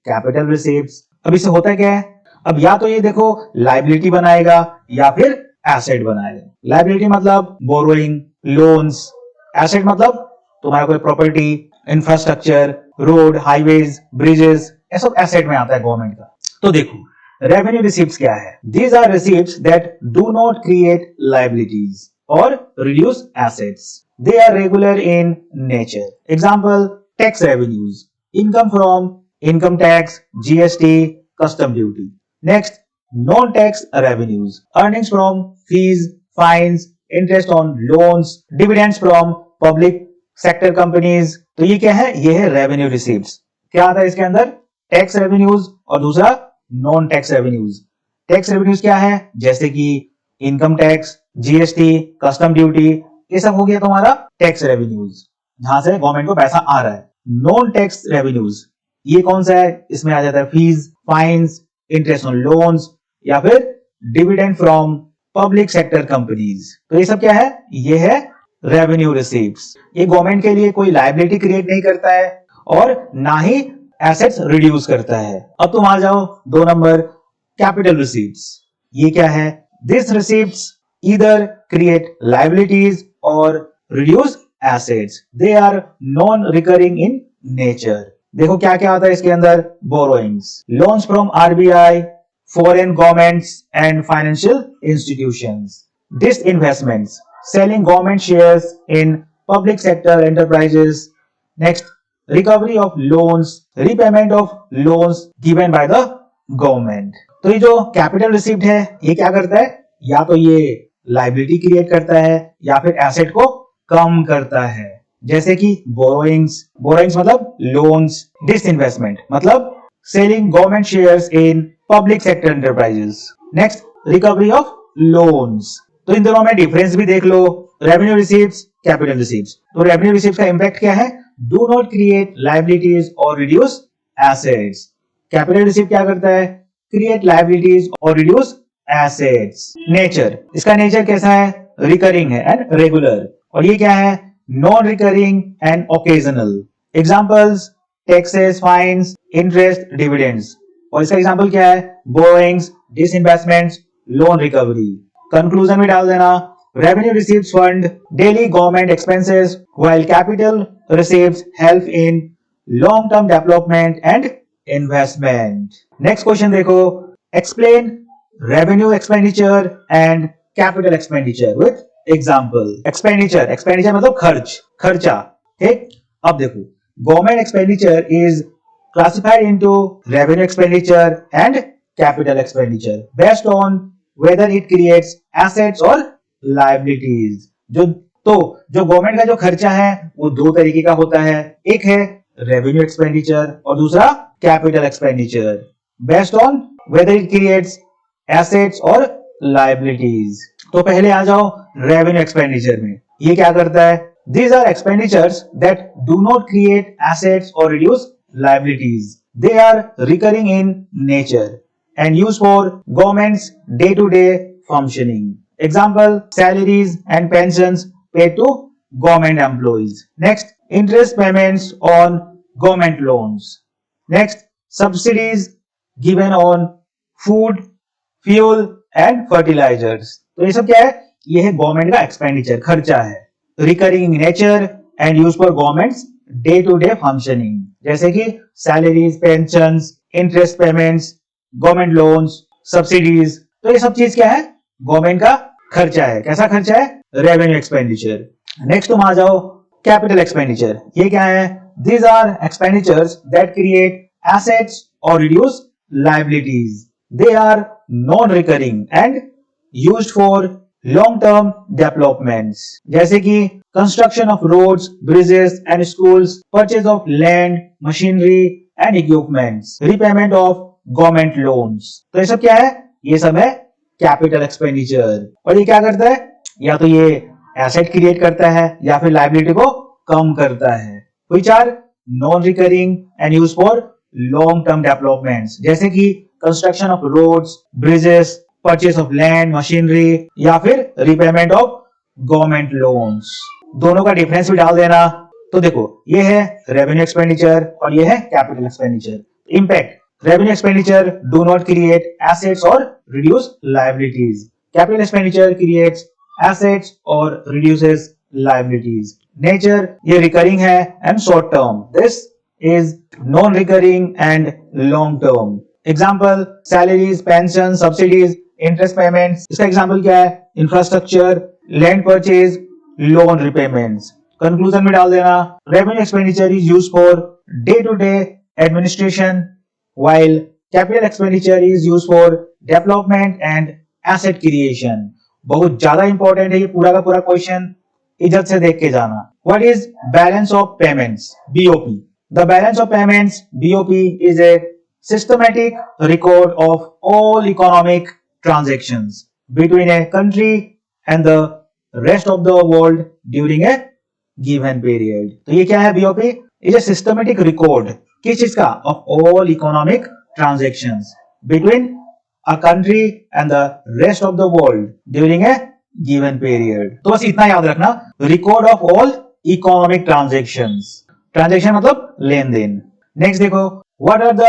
कैपिटल रिसीप्ट्स। अब इससे होता क्या है? अब या तो ये देखो लाइबिलिटी बनाएगा या फिर एसेट बनाएगा। लाइबिलिटी मतलब बोरोइंग, लोन्स, एसेट मतलब तुम्हारा कोई property, infrastructure, road, highways, bridges, ये सब एसेट में आता है गवर्नमेंट का। तो देखो रेवेन्यू रिसीप्ट्स क्या है? These are receipts that do not create liabilities और reduce assets. They are regular in nature. Example tax revenues, income from income tax, GST, custom duty. Next non-tax revenues, earnings from fees, fines, interest on loans, dividends from public sector companies। तो ये क्या है? ये है revenue receipts. क्या आता है इसके अंदर? टैक्स रेवेन्यूज और दूसरा non tax revenues. Tax revenues क्या है? जैसे कि income tax, GST, custom duty, ये सब हो गया तुम्हारा टैक्स रेवेन्यूज, जहां से गवर्नमेंट को पैसा आ रहा है। नॉन टैक्स रेवेन्यूज ये कौन सा है? इसमें आ जाता है fees, fines, interest on loans या फिर dividend from public sector companies. तो ये सब क्या है? ये है रेवेन्यू रिसीप्ट्स। ये गवर्नमेंट के लिए कोई लायबिलिटी क्रिएट नहीं करता है और ना ही एसेट्स रिड्यूस करता है। अब तुम आ जाओ 2 नंबर, कैपिटल रिसीप्ट्स। ये क्या है? This receipts either create liabilities और reduce assets. They are non recurring in nature. देखो क्या क्या आता है इसके अंदर? Borrowings, loans from RBI, foreign governments and financial institutions, disinvestments, selling government shares in public sector enterprises. Next, recovery of loans, repayment of loans given by the government। तो ये जो कैपिटल रिसिप्ट है ये क्या करता है? या तो ये लायबिलिटी क्रिएट करता है या फिर एसेट को कम करता है, जैसे कि बोरोइंग्स, बोरोइंग्स मतलब लोन्स, डिसइन्वेस्टमेंट मतलब selling government shares in public sector enterprises. Next, recovery of loans। तो इन दोनों में डिफरेंस भी देख लो, रेवेन्यू रिसीप्ट्स, कैपिटल रिसीप्ट्स। तो रेवेन्यू रिसीप्ट्स का इंपैक्ट क्या है? डू नॉट क्रिएट लायबिलिटीज और रिड्यूस एसेट्स। कैपिटल रिसीप्ट क्या करता है? क्रिएट लायबिलिटीज और रिड्यूस एसेट्स। नेचर, इसका नेचर कैसा है? रिकरिंग है एंड रेगुलर। और ये क्या है? Non recurring and occasional. Examples taxes, fines, interest, dividends. और इसका एग्जांपल क्या है? Borrowings, disinvestments, loan recovery. Conclusion में डाल देना, revenue receipts fund daily government expenses while capital receipts help in long term development and investment. Next question देखो, explain revenue expenditure and capital expenditure with example. Expenditure, expenditure मतलब खर्च, खर्चा। ठीक, अब देखो government expenditure is classified into revenue expenditure and capital expenditure based on whether it creates assets or liabilities। जो government का जो खर्चा है वो 2 तरीके का होता है, एक है रेवेन्यू एक्सपेंडिचर और दूसरा capital expenditure based on whether it creates assets और लायबिलिटीज। तो पहले आ जाओ रेवेन्यू एक्सपेंडिचर में। ये क्या करता है? These are expenditures that do not create assets or reduce liabilities. They are recurring in nature and used for government's day-to-day functioning. Example, salaries and pensions paid to government employees. Next, interest payments on government loans. Next, subsidies given on food, fuel and fertilizers. तो ये सब क्या है? ये है government का expenditure, खर्चा है। Recurring nature and use for government's day to day functioning, जैसे कि salaries, pensions, interest payments, government loans, subsidies. तो ये सब चीज क्या है? गवर्नमेंट का खर्चा है। कैसा खर्चा है? Revenue expenditure. नेक्स्ट तुम आ जाओ कैपिटल एक्सपेंडिचर। ये क्या है? These are expenditures that create assets और reduce liabilities. They are non recurring and used for long term developments, जैसे कि construction of roads, bridges and schools, purchase of land, machinery and equipments, repayment of government loans. तो ये सब क्या है? ये सब है कैपिटल एक्सपेंडिचर। और ये क्या करता है? या तो ये एसेट क्रिएट करता है या फिर लायबिलिटी को कम करता है। Which are non recurring and used for long term developments, जैसे कि construction of roads, bridges, purchase of land, machinery या फिर रिपेमेंट ऑफ गवर्नमेंट लोन्स। दोनों का डिफरेंस भी डाल देना। तो देखो ये है रेवेन्यू एक्सपेंडिचर और ये है capital expenditure. Impact, revenue expenditure do not create assets और reduce liabilities. Capital expenditure creates assets or reduces liabilities. Nature ये रिकरिंग है and short term, this is non recurring and long term. Example salaries, pension, subsidies, interest payments. इसका example क्या है? Infrastructure, land purchase, loan repayments. Conclusion में डाल देना, revenue expenditure is used for day to day administration while capital expenditure is used for development and asset creation। बहुत ज्यादा important है ये पूरा का पूरा क्वेश्चन, इज्जत से देख के जाना। What is balance of payments? BOP। The balance of payments BOP is a systematic record of all economic transactions between a country and the rest of the world during a given period। तो ये क्या है? BOP is a systematic record किस चीज का? Of all economic transactions between a country and the rest of the world during a given period. तो बस इतना याद रखना, record of all economic transactions. Transaction मतलब लेन देन। नेक्स्ट देखो, what are the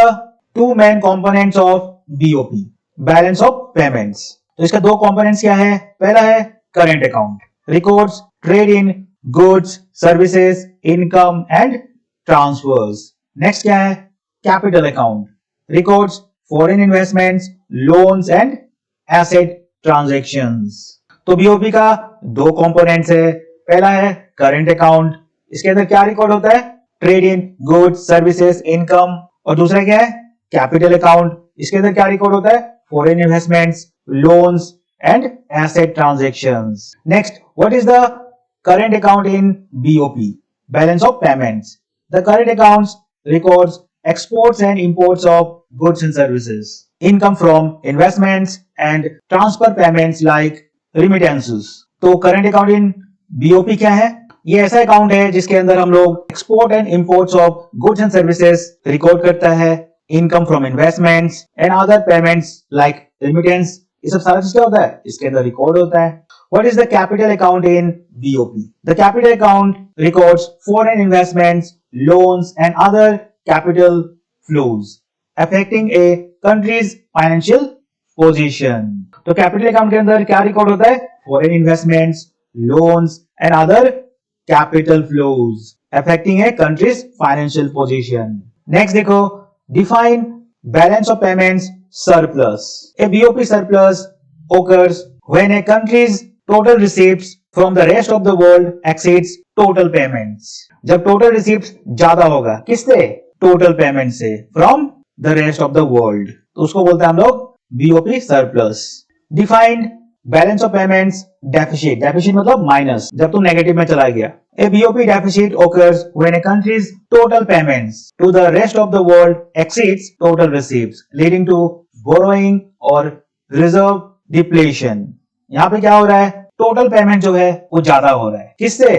two main components of BOP? Balance of payments. तो इसका दो कंपोनेंट्स क्या है? पहला है current account, records trade in goods, services, income and transfers. Next क्या है? Capital account, records foreign investments, loans and asset transactions. तो बीओपी का दो कंपोनेंट्स है, पहला है करंट अकाउंट, इसके अंदर क्या रिकॉर्ड होता है? Trade in goods, services, income. और दूसरा क्या है? कैपिटल अकाउंट, इसके अंदर क्या रिकॉर्ड होता है? Foreign investments, loans and asset transactions. Next, what is the current account in BOP? Balance of payments. The current accounts records exports and imports of goods and services, income from investments and transfer payments like remittances। तो current account in BOP क्या है? ये ऐसा account है जिसके अंदर हम लोग export and imports of goods and services record करता है, income from investments and other payments like remittance, ये सब सारा चीज क्या होता है? इसके अंदर रिकॉर्ड होता है। What is the capital account in BOP? The capital account records foreign investments, loans and other capital flows affecting a country's financial position। तो capital account के अंदर क्या रिकॉर्ड होता है? Foreign investments, loans and other capital flows affecting a country's financial position। Next देखो, define balance of payments surplus। A BOP surplus occurs when a country's total receipts from the rest of the world exceeds total payments। जब total receipts ज्यादा होगा किससे? total payment से, from the rest of the world, तो उसको बोलते हैं हम लोग BOP surplus। Defined balance of payments deficit। deficit मतलब माइनस, जब तुम नेगेटिव में चला गया। A BOP deficit occurs when a country's total payments to the rest of the world exceeds total receipts, leading to borrowing or reserve depletion। यहाँ पे क्या हो रहा है? टोटल पेमेंट जो है वो ज्यादा हो रहा है, किससे?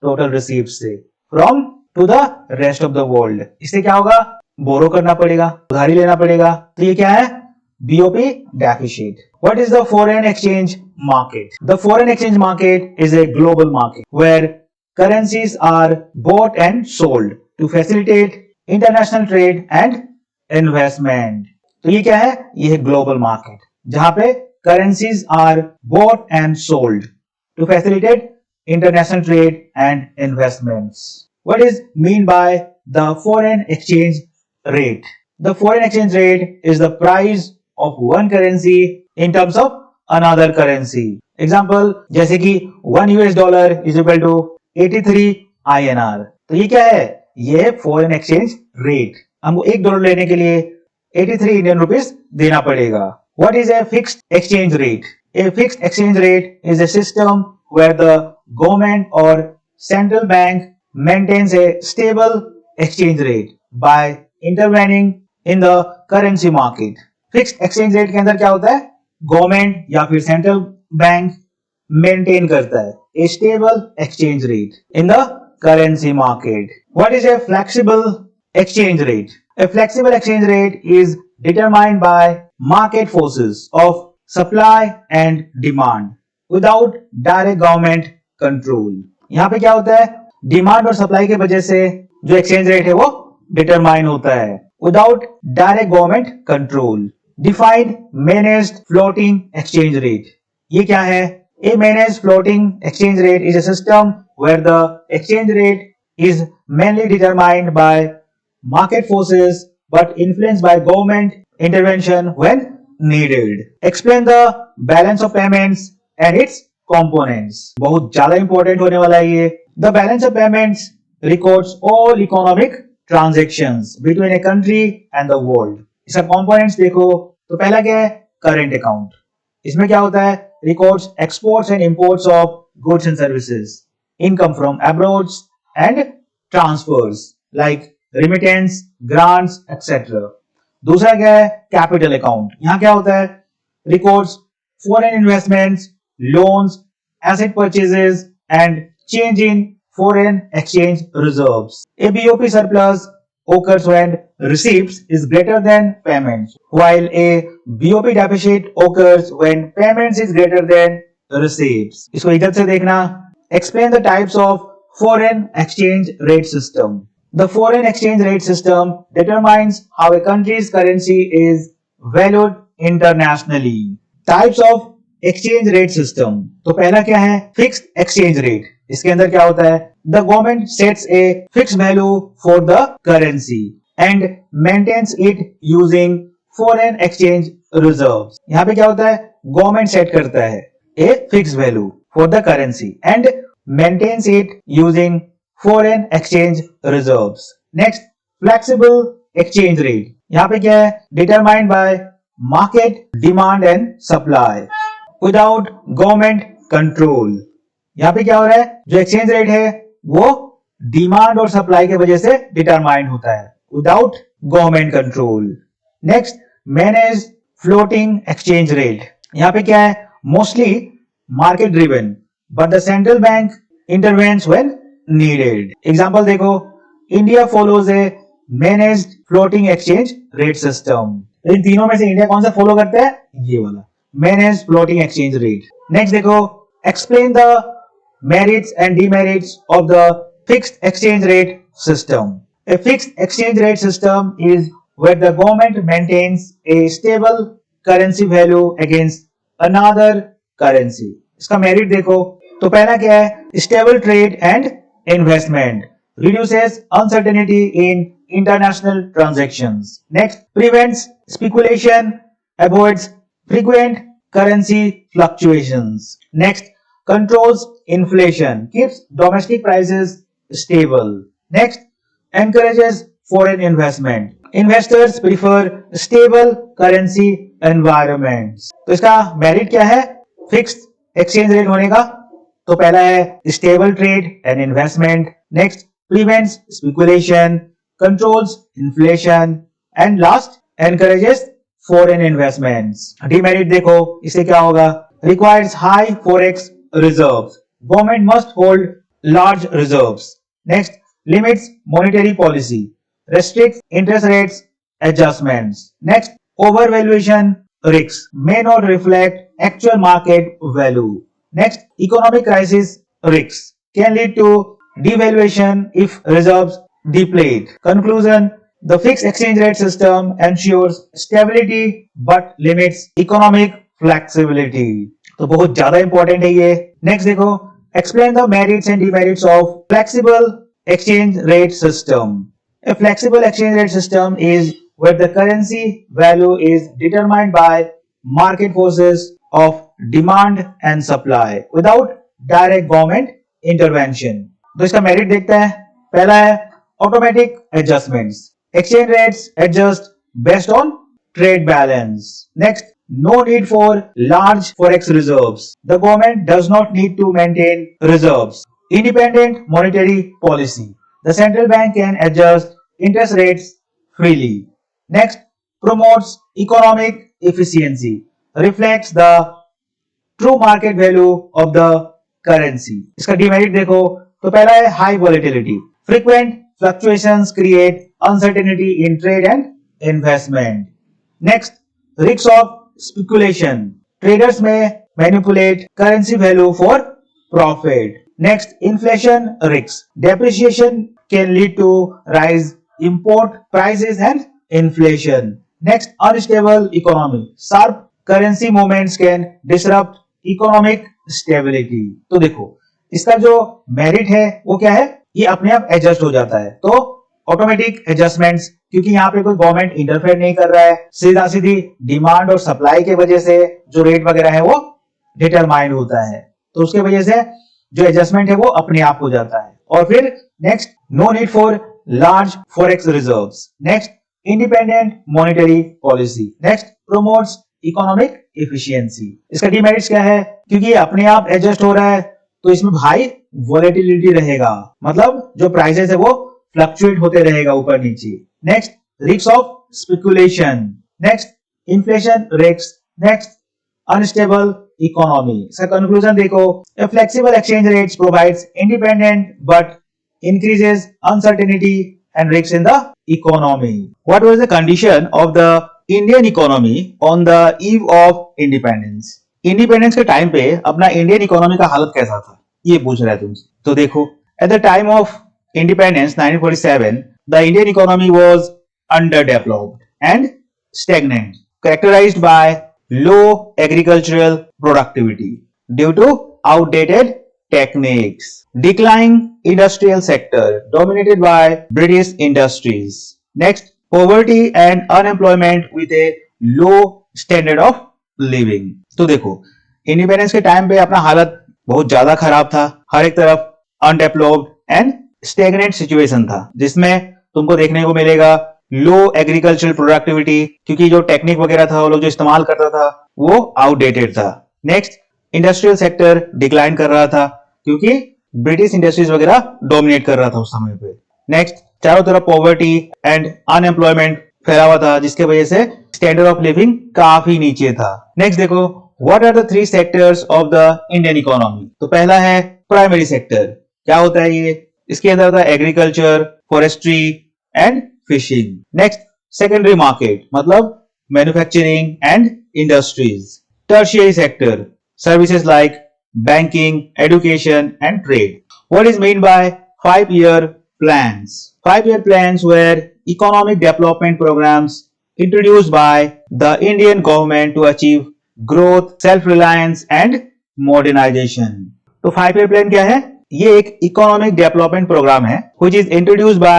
टोटल रिसीव्स से, from to the rest of the world. इससे क्या होगा? बोरो करना पड़ेगा, उधारी लेना पड़ेगा। तो ये क्या है? BOP deficit. What is the foreign exchange market? The foreign exchange market is a global market where currencies are bought and sold to facilitate international trade and investment. तो ये क्या है? ये है ग्लोबल मार्केट जहां पे currencies are bought and sold to facilitate international trade and investments। What is mean by the foreign exchange rate? The foreign exchange rate is the price of one currency in terms of another currency। Example, जैसे कि $1 is equal to 83 INR। तो ये क्या है? ये है foreign exchange rate। हमको $1 लेने के लिए 83 इंडियन रुपीस देना पड़ेगा। What is a fixed exchange rate? A fixed exchange rate is a system where the government or central bank maintains a stable exchange rate by intervening in the currency market। Fixed exchange rate के अंदर क्या होता है? Government या फिर central bank maintain करता है a stable exchange rate in the currency market। What is a flexible exchange rate? A flexible exchange rate is determined by market forces of supply and demand without direct government control। यहाँ पे क्या होता है? Demand और supply की वजह से जो एक्सचेंज रेट है वो डिटरमाइन होता है without direct government control. Defined managed floating exchange rate. ये क्या है? A managed floating exchange rate is a system where the exchange rate is mainly determined by market forces but influenced by government intervention when needed. Explain the balance of payments and its components. बहुत ज्यादा important होने वाला है ये. The balance of payments records all economic transactions between a country and the world. इसका components देखो तो पहला क्या है? Current account. इसमें क्या होता है? Records exports and imports of goods and services, income from abroad and transfers like remittance, grants, etc. दूसरा क्या है? Capital account. यहाँ क्या होता है? Records foreign investments, loans, asset purchases and change in foreign exchange reserves. A BOP surplus occurs when receipts is greater than payments, while a BOP deficit occurs when payments is greater than receipts. इसको इधर से देखना. Explain the types of foreign exchange rate system. The foreign exchange rate system determines how a country's currency is valued internationally. Types of exchange rate system. तो पहला क्या है? Fixed exchange rate. इसके अंदर क्या होता है? The government sets a fixed value for the currency and maintains it using foreign exchange reserves. यहाँ पे क्या होता है? Government set करता है a fixed value for the currency and maintains it using foreign exchange reserves. Next, flexible exchange rate. यहाँ पे क्या है? Determined by market demand and supply without government control. यहाँ पे क्या हो रहा है? जो एक्सचेंज रेट है वो डिमांड और सप्लाई के वजह से डिटरमाइन होता है without government control. Next, manage floating exchange rate. यहाँ पे क्या है? Mostly market driven but the central bank intervenes when needed. Example देखो, India follows a managed floating exchange rate system. इन तीनों में से इंडिया कौन सा फॉलो करता है? ये वाला managed floating exchange rate. Next देखो, explain the merits and demerits of the fixed exchange rate system. A fixed exchange rate system is where the government maintains a stable currency value against another currency. इसका merit देखो तो पहला क्या है? Stable trade and investment, reduces uncertainty in international transactions. Next, prevents speculation, avoids frequent currency fluctuations. Next, controls inflation, keeps domestic prices stable. Next, encourages foreign investment. Investors prefer stable currency environments. तो इसका merit क्या है? Fixed exchange rate होने का. तो पहला है stable trade and investment. Next, prevents speculation, controls inflation and last, encourages foreign investments. Demerit देखो, इससे क्या होगा? Requires high forex reserves. Government must hold large reserves. Next, limits monetary policy, restricts interest rates adjustments. Next, overvaluation risks may not reflect actual market value. Next, economic crisis risks can lead to devaluation if reserves deplete. Conclusion, the fixed exchange rate system ensures stability but limits economic flexibility. तो बहुत ज्यादा important है ये. Next देखो, explain the merits and demerits of flexible exchange rate system. A flexible exchange rate system is where the currency value is determined by market forces of demand and supply without direct government intervention. तो इसका merit देखते हैं. पहला है automatic adjustments. Exchange rates adjust based on trade balance. Next, no need for large forex reserves. The government does not need to maintain reserves. Independent monetary policy. The central bank can adjust interest rates freely. Next, promotes economic efficiency. Reflects the true market value of the currency. इसका demerit देखो तो पहला है high volatility. Frequent fluctuations create uncertainty in trade and investment. Next, risks of speculation. Traders may manipulate currency value for profit. Next, inflation risks. Depreciation can lead to rise import prices and inflation. Next, unstable economy. Sharp currency movements can disrupt economic stability. तो देखो, इसका जो merit है वो क्या है, ये अपने आप एडजस्ट हो जाता है। तो ऑटोमेटिक एडजस्टमेंट्स, क्योंकि यहाँ पे कोई गवर्नमेंट इंटरफेयर नहीं कर रहा है, सीधा सीधी डिमांड और सप्लाई के वजह से जो रेट वगैरह है वो डिटरमाइन होता है। तो उसके वजह से जो एडजस्टमेंट है वो अपने आप हो जाता है। और फिर next, no need for large forex reserves. Next, independent monetary policy. Next, promotes economic efficiency. इसका डिमेरिट्स क्या है, क्योंकि ये अपने आप एडजस्ट हो रहा है तो इसमें हाई वोलेटिलिटी रहेगा, मतलब जो प्राइसेस है वो फ्लक्चुएट होते रहेगा ऊपर नीचे। Next, risk of speculation. Next, inflation risk. Next, unstable economy. इसका कंक्लूजन देखो, a flexible exchange rates provides independent but increases uncertainty and risks in the economy. What was the condition of the Indian economy on the eve of independence? Independence के time पे अपना Indian economy का हालत कैसा था, ये पूछ रहा है तुमसे। तो देखो, at the time of independence 1947, the Indian economy was underdeveloped and stagnant, characterized by low agricultural productivity due to outdated techniques, declining industrial sector dominated by British industries. Next, poverty and unemployment with a low standard of living. तो देखो, independence के time पे अपना हालत बहुत ज्यादा खराब था, हर एक तरफ अनडेवलप्ड एंड स्टेगनेंट सिचुएशन था, जिसमें तुमको देखने को मिलेगा लो एग्रीकल्चरल प्रोडक्टिविटी, क्योंकि जो टेक्निक वगैरह था वो लोग जो इस्तेमाल करता था वो आउटडेटेड था। नेक्स्ट, इंडस्ट्रियल सेक्टर डिक्लाइन कर रहा था, क्योंकि ब्रिटिश इंडस्ट्रीज वगैरह डोमिनेट कर रहा था उस समय पे। नेक्स्ट, चारों तरफ पॉवर्टी एंड अनएम्प्लॉयमेंट फैला हुआ था, जिसके वजह से स्टैंडर्ड ऑफ लिविंग काफी नीचे था। नेक्स्ट देखो, what are the three sectors of the Indian economy. तो पहला है प्राइमरी सेक्टर। क्या होता है ये, इसके अंदर था agriculture, forestry and fishing. Next, secondary market, मतलब manufacturing and industries. Tertiary sector, services like banking, education and trade. What is meant by 5-year plans? 5-year plans were economic development programs introduced by the Indian government to achieve growth, self-reliance and modernization. तो 5-year plan क्या है? ये एक economic development program है which is introduced by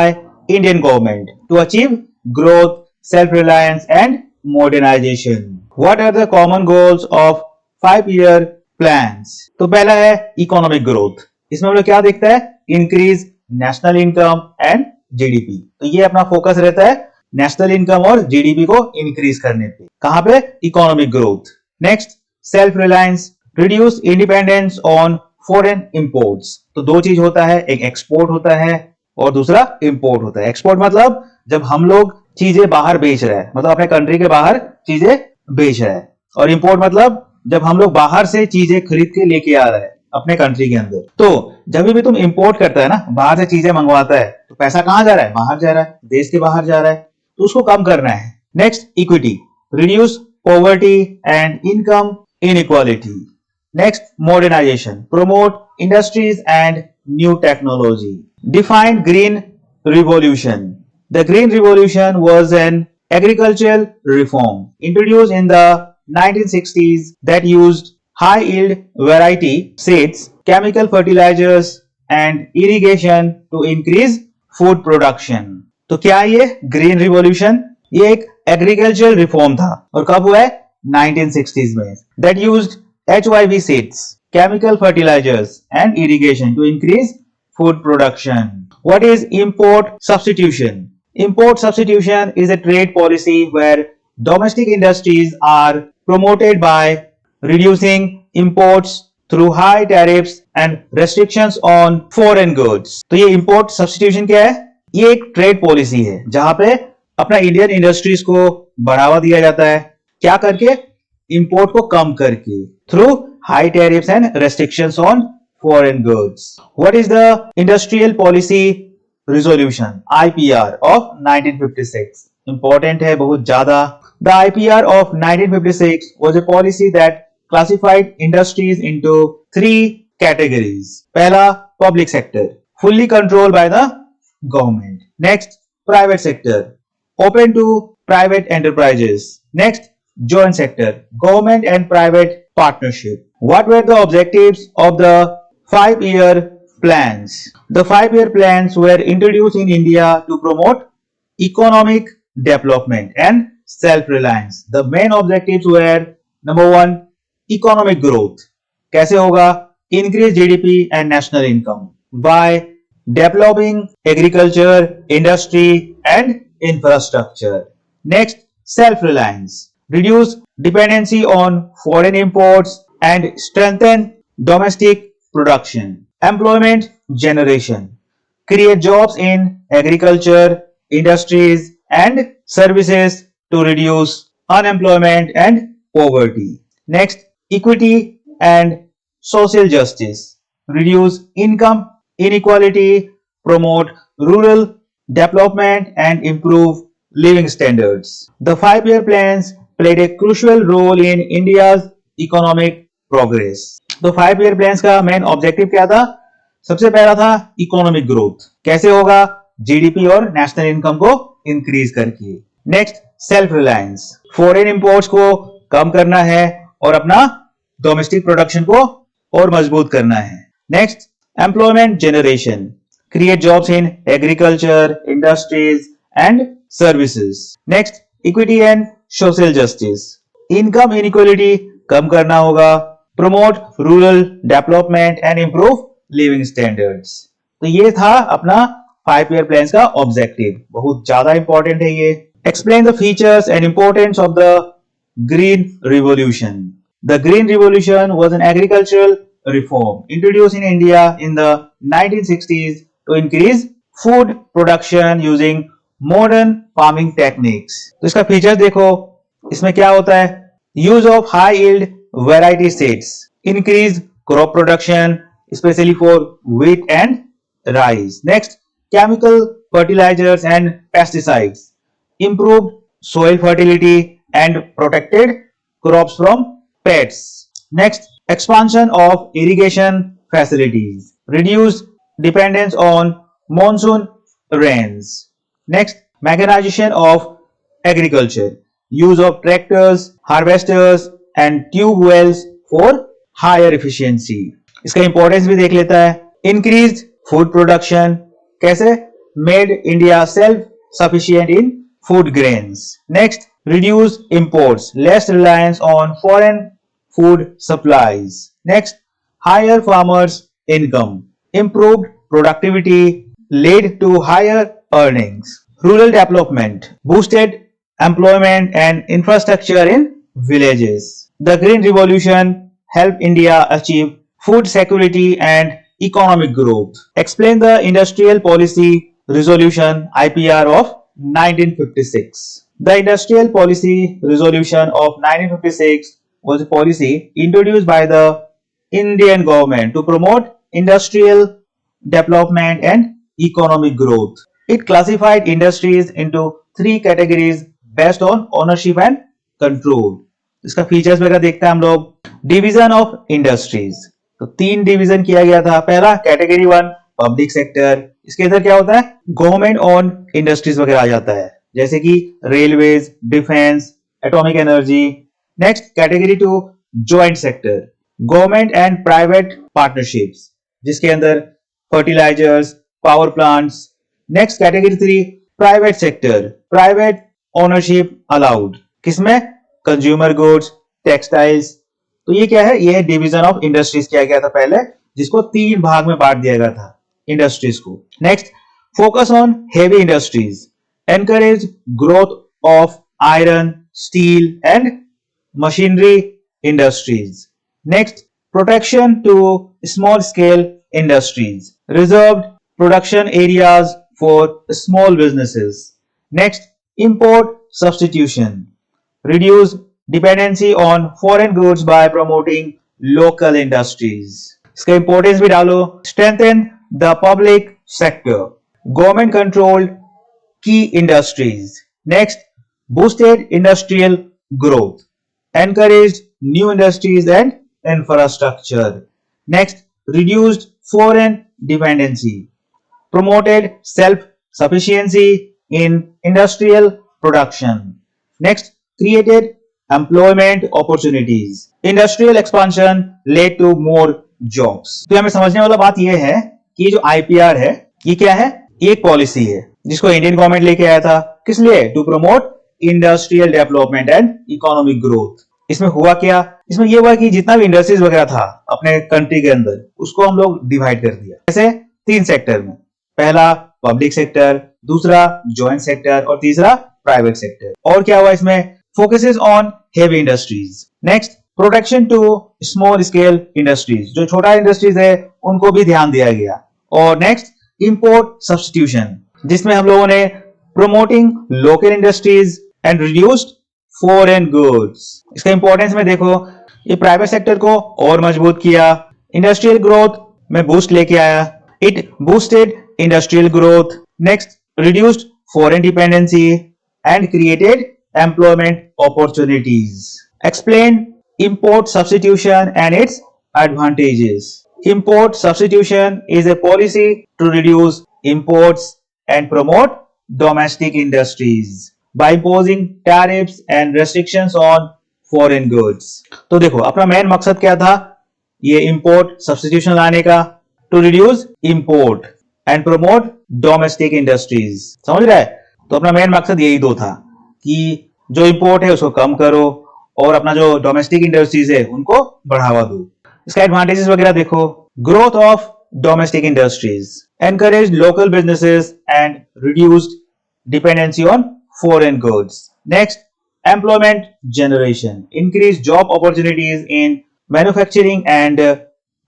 Indian government to achieve growth, self-reliance and modernization. What are the common goals of 5-year plans? तो पहला है economic growth. इसमें हम लोग क्या देखता है, increase national income and GDP. तो ये अपना फोकस रहता है नेशनल इनकम और जीडीपी को इंक्रीज करने पे। कहां पे, economic growth. Next, self reliance, reduce independence on foreign imports. तो दो चीज होता है, एक एक्सपोर्ट होता है और दूसरा इंपोर्ट होता है। एक्सपोर्ट मतलब जब हम लोग चीजें बाहर बेच रहे हैं, मतलब अपने कंट्री के बाहर चीजें बेच रहे हैं, और इंपोर्ट मतलब जब हम लोग बाहर से चीजें खरीद के लेके आ रहे हैं अपने कंट्री के अंदर। तो जब भी तुम इंपोर्ट करता है ना, बाहर से चीजें मंगवाता है, तो पैसा कहां जा रहा है, बाहर जा रहा है, देश के बाहर जा रहा है, तो उसको कम करना है। Next, equity, reduce poverty and income inequality. Next, modernisation, promote industries and new technology. Defined green revolution. The green revolution was an agricultural reform introduced in the 1960s that used high yield variety seeds, chemical fertilizers and irrigation to increase food production. तो क्या ये green revolution, ये एक agricultural reform था और कब हुआ है, 1960s में। That used HYV seeds, chemical fertilizers and irrigation to increase food production. What is import substitution? Import substitution is a trade policy where domestic industries are promoted by reducing imports through high tariffs and restrictions on foreign goods. तो ये import substitution क्या है? ये एक trade policy है जहां पे अपना इंडियन इंडस्ट्रीज को बढ़ावा दिया जाता है, क्या करके, इंपोर्ट को कम करके, through high tariffs and restrictions on foreign goods. What is the industrial policy resolution IPR of 1956? Important है बहुत ज्यादा। The IPR of 1956 was a policy that classified industries into 3 categories. पहला, public sector, fully controlled by the government. Next, private sector, open to private enterprises. Next, joint sector, government and private partnership. What were the objectives of the 5-year plans. The 5-year plans were introduced in India to promote economic development and self-reliance. The main objectives were number one, economic growth. कैसे होगा? Increase GDP and national income by developing agriculture, industry and infrastructure. Next, self-reliance. Reduce dependency on foreign imports and strengthen domestic production. Employment generation. Create jobs in agriculture, industries and services to reduce unemployment and poverty. Next, equity and social justice. Reduce income inequality, promote rural development and improve living standards. The 5-year plans played a crucial role in India's economic progress. तो 5-year plans का main objective क्या था? सबसे पहला था economic growth. कैसे होगा? GDP और नेशनल इनकम को इंक्रीज करके. Next, self reliance. Foreign imports को कम करना है और अपना डोमेस्टिक प्रोडक्शन को और मजबूत करना है. Next, employment generation. Create jobs in agriculture, industries and services. Next, equity and social justice. Income inequality कम करना होगा. Promote rural development and improve living standards. तो ये था अपना 5-year plans का ऑब्जेक्टिव. बहुत ज्यादा इंपॉर्टेंट है ये. Explain the features and importance of the Green Revolution. The Green Revolution was an agricultural reform introduced in India in the 1960s to increase food production using modern farming techniques. तो इसका features देखो, इसमें क्या होता है? Use of high yield variety seeds, increase crop production specially for wheat and rice. Next, chemical fertilisers and pesticides, improved soil fertility and protected crops from pests. Next, expansion of irrigation facilities, reduced dependence on monsoon rains. Next, mechanization of agriculture, use of tractors, harvesters and tube wells for higher efficiency. इसका importance भी देख लेता है. Increased food production, कैसे? Made India self-sufficient in food grains. Next, reduce imports, less reliance on foreign food supplies. Next, higher farmers' income, improved productivity led to higher earnings. Rural development, boosted employment and infrastructure in villages. The Green Revolution helped India achieve food security and economic growth. Explain the Industrial Policy Resolution (IPR) of 1956. The Industrial Policy Resolution of 1956 was a policy introduced by the Indian government to promote industrial development and economic growth. It classified industries into 3 categories based on ownership and control. इसका features वगैरह देखते हैं हम लोग. Division of industries, तो 3 division किया गया था. पहला कैटेगरी 1 पब्लिक सेक्टर, इसके अंदर क्या होता है? गवर्नमेंट ओन इंडस्ट्रीज वगैरह आ जाता है, जैसे कि railways, defence, atomic energy. Next, category 2 joint sector, government and private partnerships, जिसके अंदर fertilisers, power plants. Next, category 3 private sector, private ownership allowed, किसमें? Consumer goods, textiles. तो ये क्या है? ये है डिवीजन ऑफ इंडस्ट्रीज किया गया था पहले, जिसको 3 भाग में बांट दिया गया था इंडस्ट्रीज को. Next, focus on heavy industries, encourage growth of iron, steel and machinery industries. Next, protection to small scale industries, reserved production areas for small businesses. Next, import substitution, reduce dependency on foreign goods by promoting local industries. इसका importance भी डालो. Strengthen the public sector, government controlled key industries. Next, boosted industrial growth, encouraged new industries and infrastructure. Next, reduced foreign dependency, promoted self-sufficiency in industrial production. Next, created employment opportunities. Industrial expansion led to more jobs. तो हमें समझने वाला बात यह है कि ये जो आईपीआर है ये क्या है, ये एक पॉलिसी है जिसको इंडियन गवर्नमेंट लेके आया था। किस लिए? To promote industrial development and economic growth. इसमें हुआ क्या, इसमें यह हुआ कि जितना भी इंडस्ट्रीज वगैरह था अपने कंट्री के अंदर उसको हम लोग डिवाइड कर दिया। जैसे 3 सेक्टर में, पहला पब्लिक सेक्टर, दूसरा जॉइंट सेक्टर और तीसरा प्राइवेट सेक्टर। और क्या हुआ इसमें, focuses on heavy industries. Next protection to small scale industries, जो छोटा इंडस्ट्रीज है उनको भी ध्यान दिया गया। और नेक्स्ट इंपोर्ट सब्स्टिट्यूशन, जिसमें हम लोगों ने promoting local industries and reduced foreign goods. इसका इंपॉर्टेंस में देखो, ये प्राइवेट सेक्टर को और मजबूत किया, इंडस्ट्रियल ग्रोथ में बूस्ट लेके आया, it boosted industrial growth. Next reduced foreign dependency and created employment opportunities. Explain import substitution and its advantages. Import substitution is a policy to reduce imports and promote domestic industries by imposing tariffs and restrictions on foreign goods. तो देखो अपना main मकसद क्या था, ये import substitution लाने का, to reduce import and promote domestic industries. समझ रहा है? तो अपना मेन मकसद यही दो था कि जो इंपोर्ट है उसको कम करो और अपना जो डोमेस्टिक इंडस्ट्रीज है उनको बढ़ावा दो। इसका एडवांटेजेस वगैरह देखो, growth of domestic industries, encourage local businesses and reduced dependency on foreign goods. Next employment generation, increase job opportunities in manufacturing and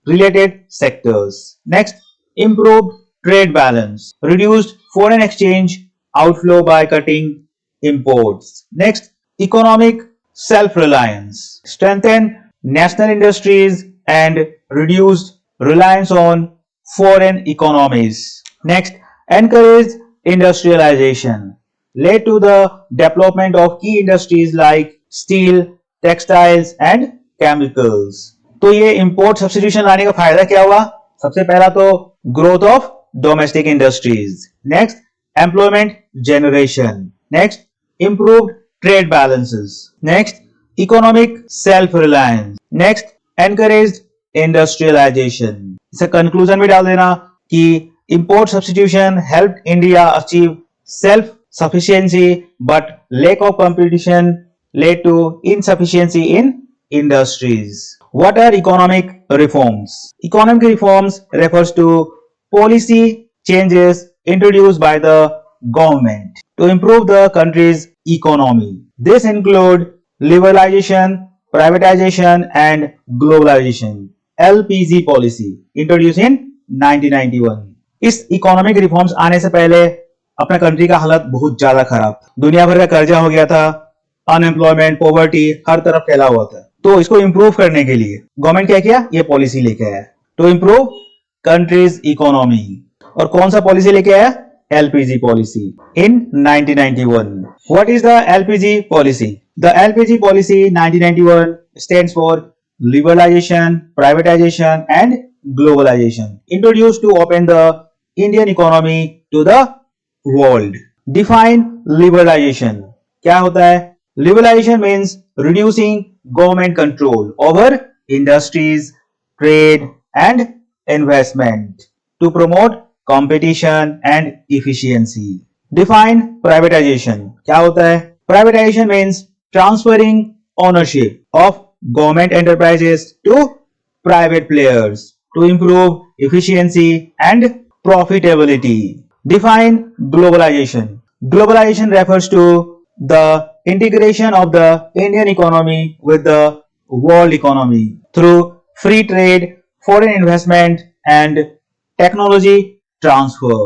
related sectors. Next improved trade balance, reduced foreign exchange outflow by cutting imports. Next, economic self-reliance, strengthen national industries and reduce reliance on foreign economies. Next, encourage industrialization, led to the development of key industries like steel, textiles and chemicals. तो ये import substitution लाने का फायदा क्या हुआ? सबसे पहला तो growth of domestic industries. Next, employment generation. Next, improved trade balances. Next, economic self-reliance. Next, encouraged industrialization. इसे conclusion में डाल देना कि import substitution helped India achieve self-sufficiency, but lack of competition led to insufficiency in industries. What are economic reforms? Economic reforms refers to policy changes introduced by the government to improve the country's economy. This include liberalization, privatization and globalization. LPG policy introduced in 1991. इस economic reforms आने से पहले अपना country का हालत बहुत ज्यादा खराब, दुनिया भर का कर्जा हो गया था, अनएम्प्लॉयमेंट, पॉवर्टी हर तरफ फैला हुआ था। तो इसको इंप्रूव करने के लिए गवर्नमेंट क्या किया, ये पॉलिसी लेके आया टू इंप्रूव कंट्रीज इकोनॉमी। और कौन सा पॉलिसी लेके आया? LPG policy in 1991. What is the LPG policy? The LPG policy 1991 stands for liberalization, privatization and globalization, introduced to open the Indian economy to the world. Define liberalization. क्या होता है? Liberalization means reducing government control over industries, trade and investment to promote competition and efficiency. Define privatization. क्या होता है? Privatization means transferring ownership of government enterprises to private players to improve efficiency and profitability. Define globalization. Globalization refers to the integration of the Indian economy with the world economy through free trade, foreign investment and technology transfer.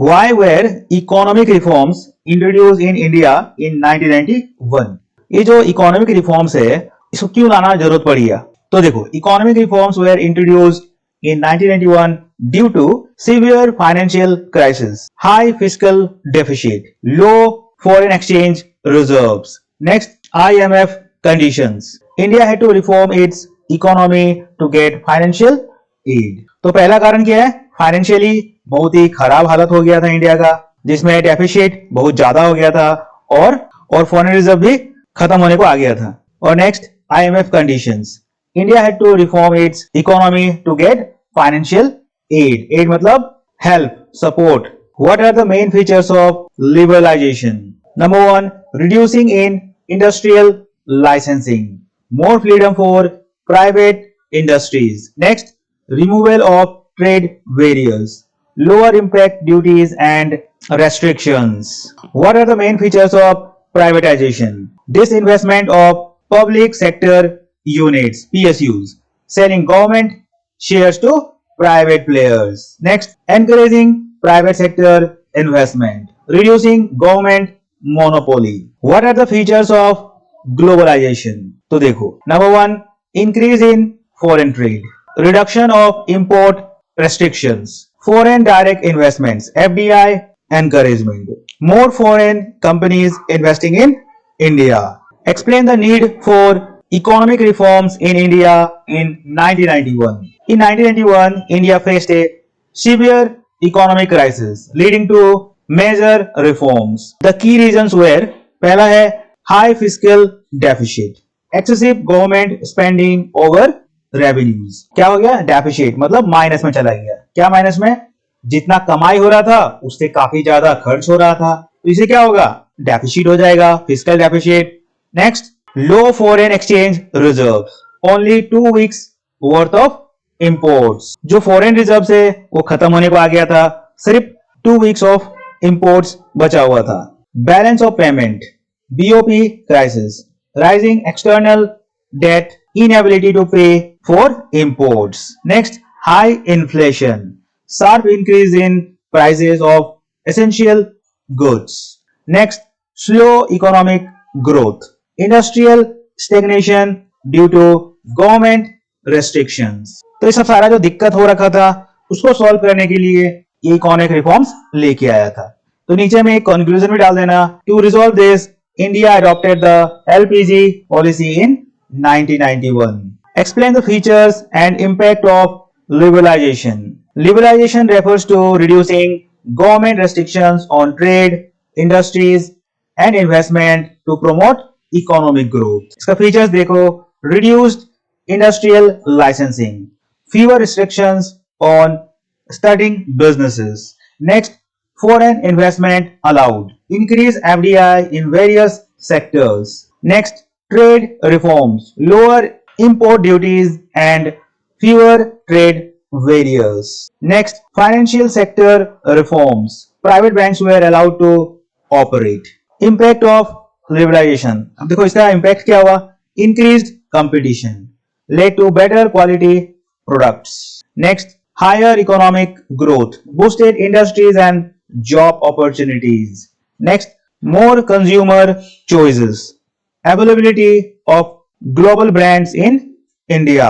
Why were economic reforms introduced in India in 1991? ये जो economic reforms है इसको क्यों लाना जरूरत पड़ी है? तो देखो, economic reforms were introduced in 1991 due to severe financial crisis, high fiscal deficit, low foreign exchange reserves. Next, IMF conditions. India had to reform its economy to get financial aid. तो पहला कारण क्या है? फाइनेंशियली बहुत ही खराब हालत हो गया था इंडिया का, जिसमें डेफिसिट बहुत ज्यादा हो गया था और फॉरेन रिजर्व भी खत्म होने को आ गया था। और next, IMF conditions. India had to reform its economy to get financial aid. Aid matlab help, support. What are the main features of liberalization? Number one, reducing in industrial licensing, more freedom for private industries. Next, removal of trade barriers, lower impact duties and restrictions. What are the main features of privatization? Disinvestment of public sector units, PSUs, selling government shares to private players. Next, encouraging private sector investment, reducing government monopoly. What are the features of globalization? तो देखो, number one, increase in foreign trade, reduction of import restrictions, foreign direct investments, FDI encouragement, more foreign companies investing in India. Explain the need for economic reforms in India in 1991. In 1991, India faced a severe economic crisis leading to major reforms. The key reasons were, पहला है high fiscal deficit, excessive government spending over revenues. क्या हो गया? Deficit मतलब minus में चला गया. क्या माइनस में? जितना कमाई हो रहा था उससे काफी ज्यादा खर्च हो रहा था, तो इसे क्या होगा? डेफिसिट हो जाएगा, fiscal deficit. Next, low foreign exchange reserve, only 2 weeks worth of imports. जो फॉरेन रिजर्व है वो खत्म होने को आ गया था, सिर्फ 2 weeks ऑफ इंपोर्ट्स बचा हुआ था. Balance of payment, BOP crisis, rising external debt, inability to pay for imports. Next, high inflation, sharp increase in prices of essential goods. Next, slow economic growth, industrial stagnation due to government restrictions. तो ये सब सारा जो दिक्कत हो रखा था उसको सॉल्व करने के लिए ये इकोनॉमिक रिफॉर्म्स लेके आया था. तो नीचे में एक कंक्लूजन भी डाल देना. To resolve this, India adopted the LPG policy in 1991. Explain the features and impact of liberalization. Liberalization refers to reducing government restrictions on trade, industries and investment to promote economic growth. इसका features देखो, reduced industrial licensing, fewer restrictions on starting businesses. Next, foreign investment allowed, increase FDI in various sectors. Next, trade reforms, lower import duties and fewer trade barriers. Next, financial sector reforms, private banks were allowed to operate. Impact of liberalization, अब देखो इसका impact क्या हुआ? Increased competition, led to better quality products. Next, higher economic growth, boosted industries and job opportunities. Next, more consumer choices, availability of global brands in India.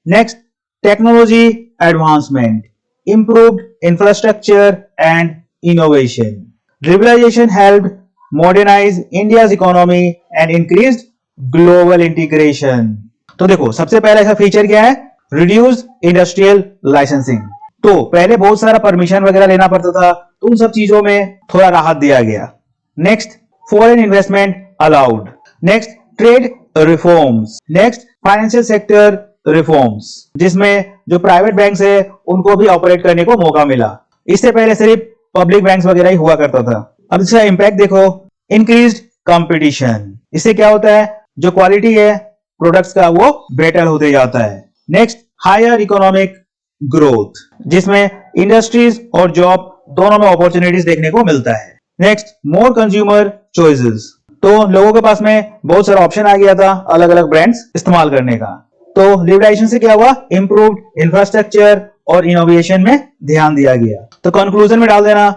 Next, technology advancement, improved infrastructure and innovation. Liberalization helped modernize India's economy and increased global integration. तो देखो सबसे पहला इसका feature क्या है? Reduce industrial licensing. तो पहले बहुत सारा परमिशन वगैरह लेना पड़ता था, तो उन सब चीजों में थोड़ा राहत दिया गया. Next, foreign investment allowed. Next, trade reforms. Next, financial sector reforms, जिसमें जो प्राइवेट बैंक्स है उनको भी ऑपरेट करने को मौका मिला. इससे पहले सिर्फ पब्लिक बैंक्स वगैरह ही हुआ करता था. अब इसका इंपैक्ट देखो, इंक्रीज्ड कंपटीशन. इससे क्या होता है? जो क्वालिटी है प्रोडक्ट्स का वो बेटर होते जाता है. नेक्स्ट, हायर इकोनॉमिक ग्रोथ, जिसमें इंडस्ट्रीज और जॉब दोनों में अपॉर्चुनिटीज देखने को मिलता है. नेक्स्ट, मोर कंज्यूमर चॉइसेस. तो लोगों के पास में बहुत सारा ऑप्शन आ गया था अलग अलग ब्रांड्स इस्तेमाल करने का. तो लिबरलाइजेशन से क्या हुआ? इंप्रूव्ड इंफ्रास्ट्रक्चर और इनोवेशन में ध्यान दिया गया. तो कंक्लूजन में डाल देना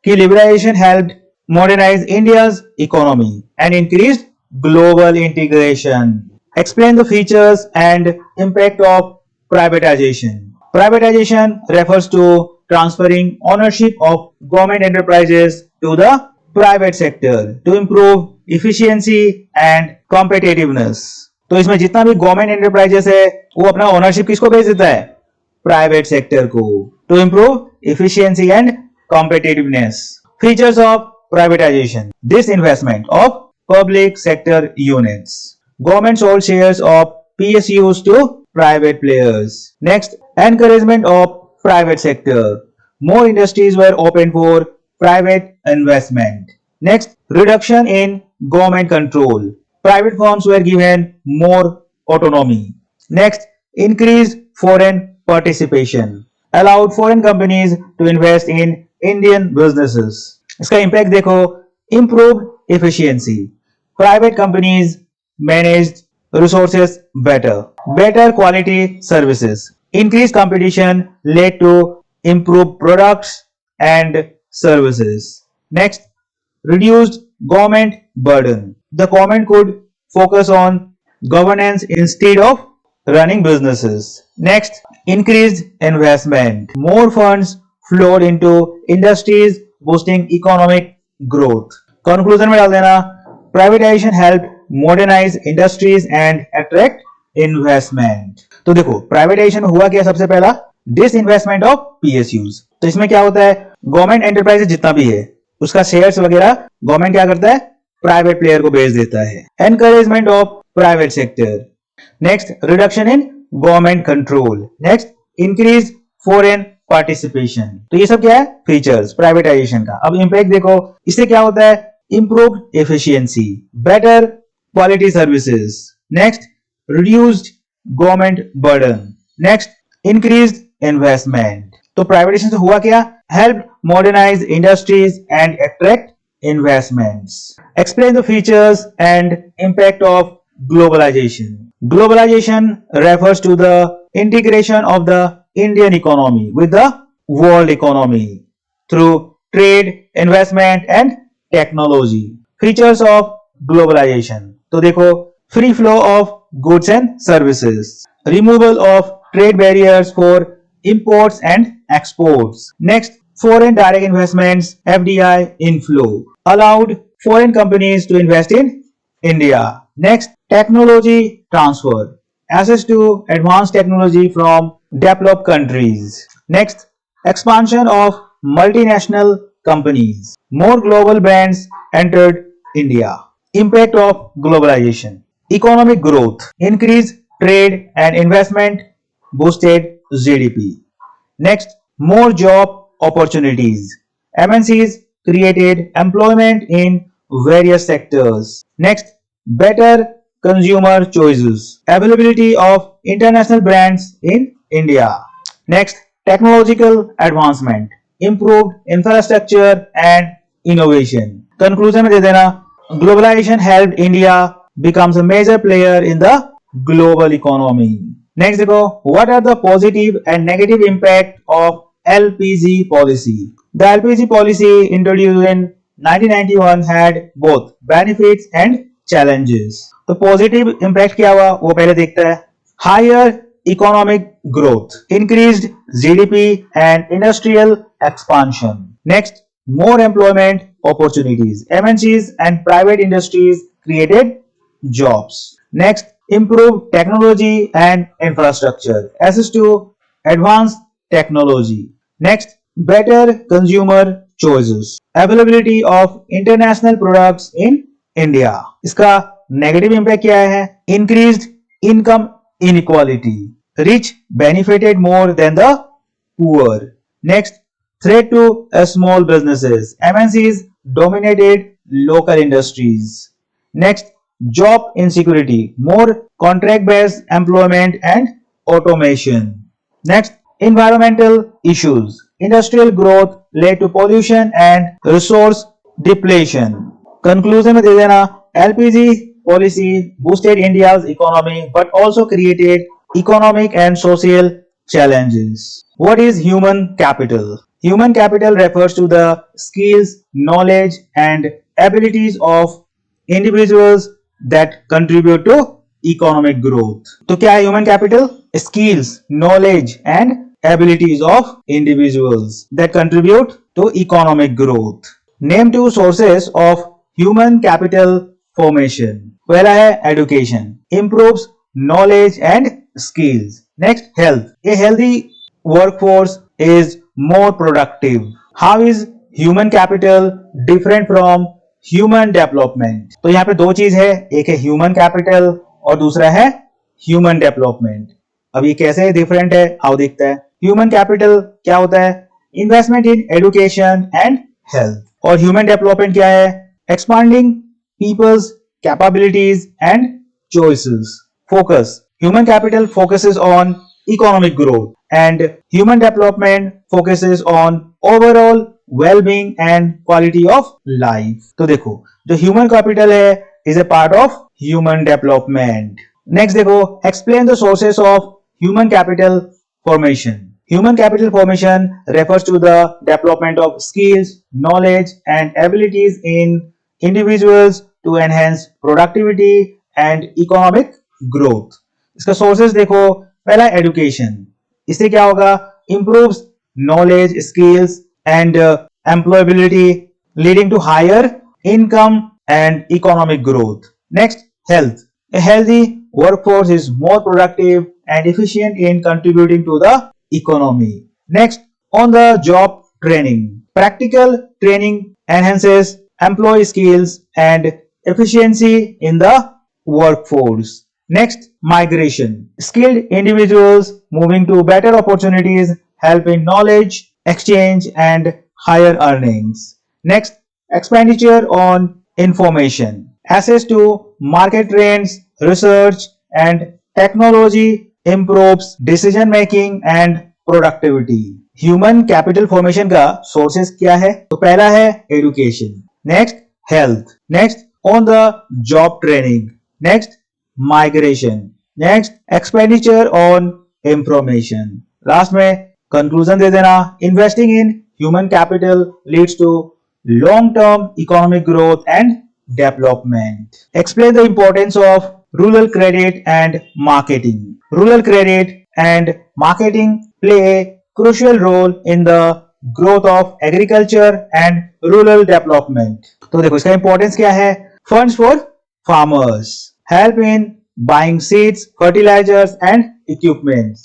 कि liberalisation helped modernise India's economy and increased global integration. Explain the features and impact of privatization. Privatization refers to transferring ownership of government enterprises to the private sector to improve efficiency and competitiveness. तो इसमें जितना भी government enterprises है वो अपना ownership किसको भेज देता है? प्राइवेट सेक्टर को, to improve efficiency and competitiveness. Features of privatization. Disinvestment of public sector units. Government sold shares of PSUs to private players. Next, encouragement of private sector. More industries were opened for private investment. Next, reduction in government control. Private firms were given more autonomy. Next, increased foreign participation. Allowed foreign companies to invest in Indian businesses. इसका impact देखो, improved efficiency. Private companies managed resources better. Better quality services. Increased competition led to improved products and services. Next, reduced government burden. The government could focus on governance instead of running businesses. Next, increased investment. More funds flowed into industries, boosting economic growth. Conclusion में डाल देना, privatization helped modernize industries and attract investment. तो देखो privatisation हुआ क्या सबसे पहला, disinvestment of PSUs. तो इसमें क्या होता है, गवर्नमेंट एंटरप्राइजेस जितना भी है उसका शेयर्स वगैरह गवर्नमेंट क्या करता है, प्राइवेट प्लेयर को बेच देता है. Encouragement of private sector. Next, reduction in government control. Next, increase foreign participation. तो ये सब क्या है, फीचर्स प्राइवेटाइजेशन का. अब इंपैक्ट देखो, इससे क्या होता है, improved efficiency, better quality services. Next, reduced government burden. Next, increased investment. तो प्राइवेटाइजेशन से हुआ क्या, help modernise industries and attract investments. Explain the features and impact of globalization. Globalization refers to the integration of the Indian economy with the world economy through trade, investment and technology. Features of globalization. तो देखो, free flow of goods and services, removal of trade barriers for imports and exports. Next, foreign direct investments, FDI inflow, allowed foreign companies to invest in India. Next, technology transfer, access to advanced technology from developed countries. Next, expansion of multinational companies. More global brands entered India. Impact of globalization. Economic growth, increased trade and investment, boosted GDP. Next, more job opportunities. MNCs created employment in various sectors. Next, better consumer choices. Availability of international brands in India. Next, technological advancement. Improved infrastructure and innovation. Conclusion में दे देना, globalization helped India becomes a major player in the global economy. Next देखो, what are the positive and negative impact of LPG policy? The LPG policy introduced in 1991 had both benefits and challenges. तो positive impact क्या हुआ वो पहले देखते हैं. Higher economic growth, increased GDP and industrial expansion. Next, more employment opportunities. MNCs and private industries created jobs. Next, improved technology and infrastructure, access to advanced technology. Next, better consumer choices, availability of international products in India. इसका negative impact क्या है, increased income inequality, rich benefited more than the poor. Next, threat to small businesses. MNCs dominated local industries. Next, job insecurity, more contract-based employment and automation. Next, environmental issues. Industrial growth led to pollution and resource depletion. Conclusion में दे देना, LPG policy boosted India's economy but also created economic and social challenges. What is human capital? Human capital refers to the skills, knowledge and abilities of individuals that contribute to economic growth. तो क्या है human capital? Skills, knowledge and abilities of individuals that contribute to economic growth. Name two sources of human capital formation. पहला है education, improves knowledge and skills. Next, health. A healthy workforce is more productive. How is human capital different from human development? तो यहाँ पे दो चीज है, एक है human capital और दूसरा है ह्यूमन डेवलपमेंट। अब ये कैसे डिफरेंट है, आओ देखते हैं। ह्यूमन कैपिटल क्या होता है? Investment in education and health. और ह्यूमन डेवलपमेंट क्या है? Expanding people's capabilities and choices. Focus. Human capital focuses on economic growth and human development focuses on overall well-being and quality of life. तो देखो, जो human capital है is a part of human development. Next देखो, explain the sources of human capital formation. Human capital formation refers to the development of skills, knowledge and abilities in individuals to enhance productivity and economic growth. इसका sources देखो, पहला education, इससे क्या होगा? Improves knowledge, skills and employability leading to higher income and economic growth. Next health, a healthy workforce is more productive and efficient in contributing to the economy. Next, on the job training, practical training enhances employee skills and efficiency in the workforce. Next, migration. Skilled individuals moving to better opportunities help in knowledge exchange and higher earnings. Next, expenditure on information. Access to market trends, research and technology improves decision making and productivity. Human capital formation का sources क्या है? तो पहला है education. Next, health. Next, on the job training. Next, migration. Next, expenditure on information. Last में conclusion दे देना, investing in human capital leads to long-term economic growth and development. Explain the importance of rural credit and marketing. Rural credit and marketing play a crucial role in the growth of agriculture and rural development. तो देखो इसका importance क्या है? Funds for farmers help in buying seeds, fertilizers and equipment.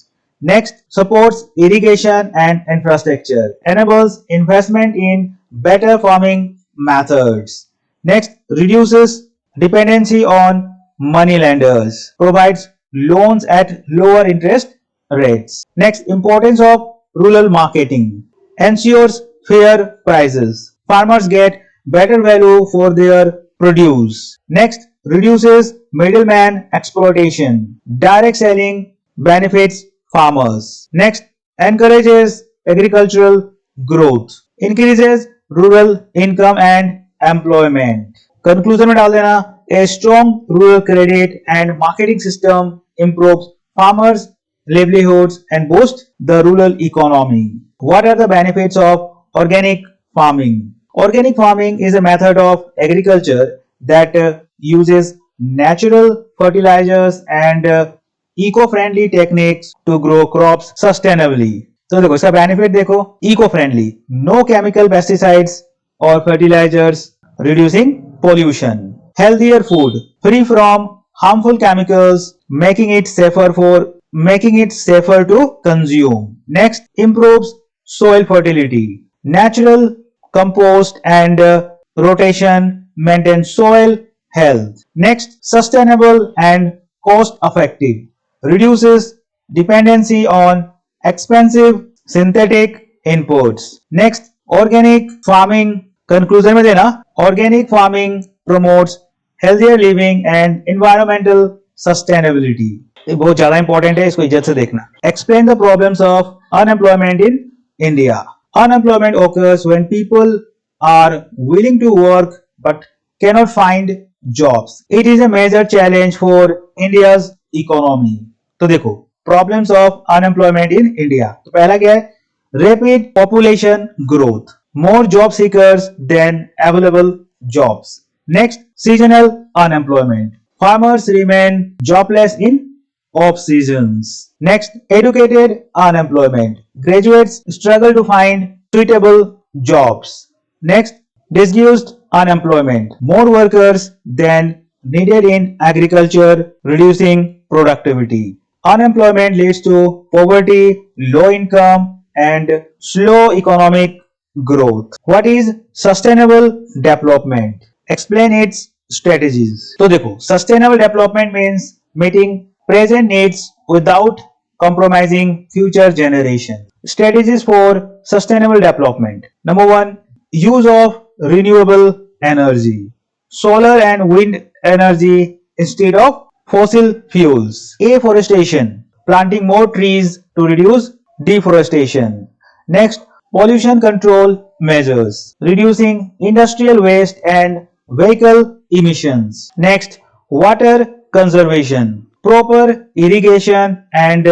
Next, supports irrigation and infrastructure, enables investment in better farming methods. Next, reduces dependency on money lenders, provides loans at lower interest rates. Next, importance of rural marketing, ensures fair prices. Farmers get better value for their produce. Next, reduces middleman exploitation. Direct selling benefits farmers. Next, encourages agricultural growth. Increases rural income and employment. Conclusion में डाल देना, a strong rural credit and marketing system improves farmers' livelihoods and boosts the rural economy. What are the benefits of organic farming? Organic farming is a method of agriculture that uses natural fertilizers and eco-friendly techniques to grow crops sustainably. तो देखो इसका benefit देखो, eco-friendly, no chemical pesticides or fertilizers, reducing pollution. Healthier food, free from harmful chemicals, making it safer to consume. Next, improves soil fertility. Natural compost and rotation maintain soil health. Next, sustainable and cost effective, reduces dependency on expensive synthetic inputs. Next, organic farming, conclusion में देना, organic farming promotes healthier living and environmental sustainability. ये बहुत ज्यादा important है, इसको इज्जत से देखना. Explain the problems of unemployment in India. Unemployment occurs when people are willing to work but cannot find jobs. It is a major challenge for India's economy. तो देखो problems of unemployment in India. तो पहला क्या है? Rapid population growth, more job seekers than available jobs. Next, seasonal unemployment. Farmers remain jobless in off seasons. Next, educated unemployment. Graduates struggle to find suitable jobs. Next, disguised unemployment. More workers than needed in agriculture, reducing productivity. Unemployment leads to poverty, low income, and slow economic growth. What is sustainable development? Explain its strategies. तो देखो, sustainable development means meeting present needs without compromising future generations. Strategies for sustainable development. Number one, use of renewable energy. Solar and wind energy instead of fossil fuels. Afforestation. Planting more trees to reduce deforestation. Next, pollution control measures. Reducing industrial waste and vehicle emissions. Next, water conservation. Proper irrigation and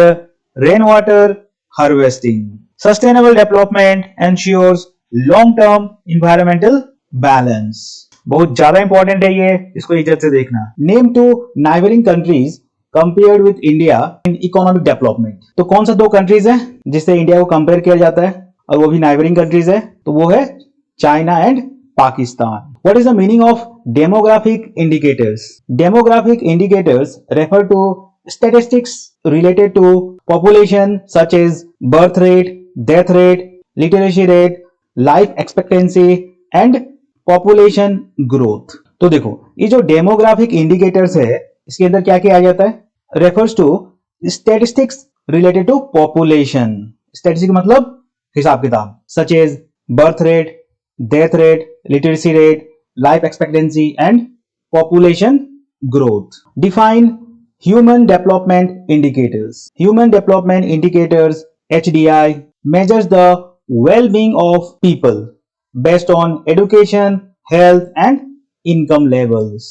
rainwater harvesting. Sustainable development ensures long-term environmental balance. बहुत ज्यादा important है ये, इसको इज्जत से देखना. Name two neighbouring countries compared with India in economic development. तो कौन सा दो कंट्रीज है जिससे इंडिया को कंपेयर किया जाता है और वो भी नाइबरिंग कंट्रीज है? तो वो है China and Pakistan. What is the meaning of demographic indicators? Demographic indicators refer to statistics related to population such as birth rate, death rate, literacy rate, life expectancy and population growth. तो देखो ये जो demographic indicators है इसके अंदर क्या किया जाता है? Refers to statistics related to population. Statistic मतलब हिसाब किताब, such as birth rate, death rate, literacy rate, life expectancy and population growth. Define human development indicators. Human development indicators HDI measures the well-being of people based on education, health and income levels.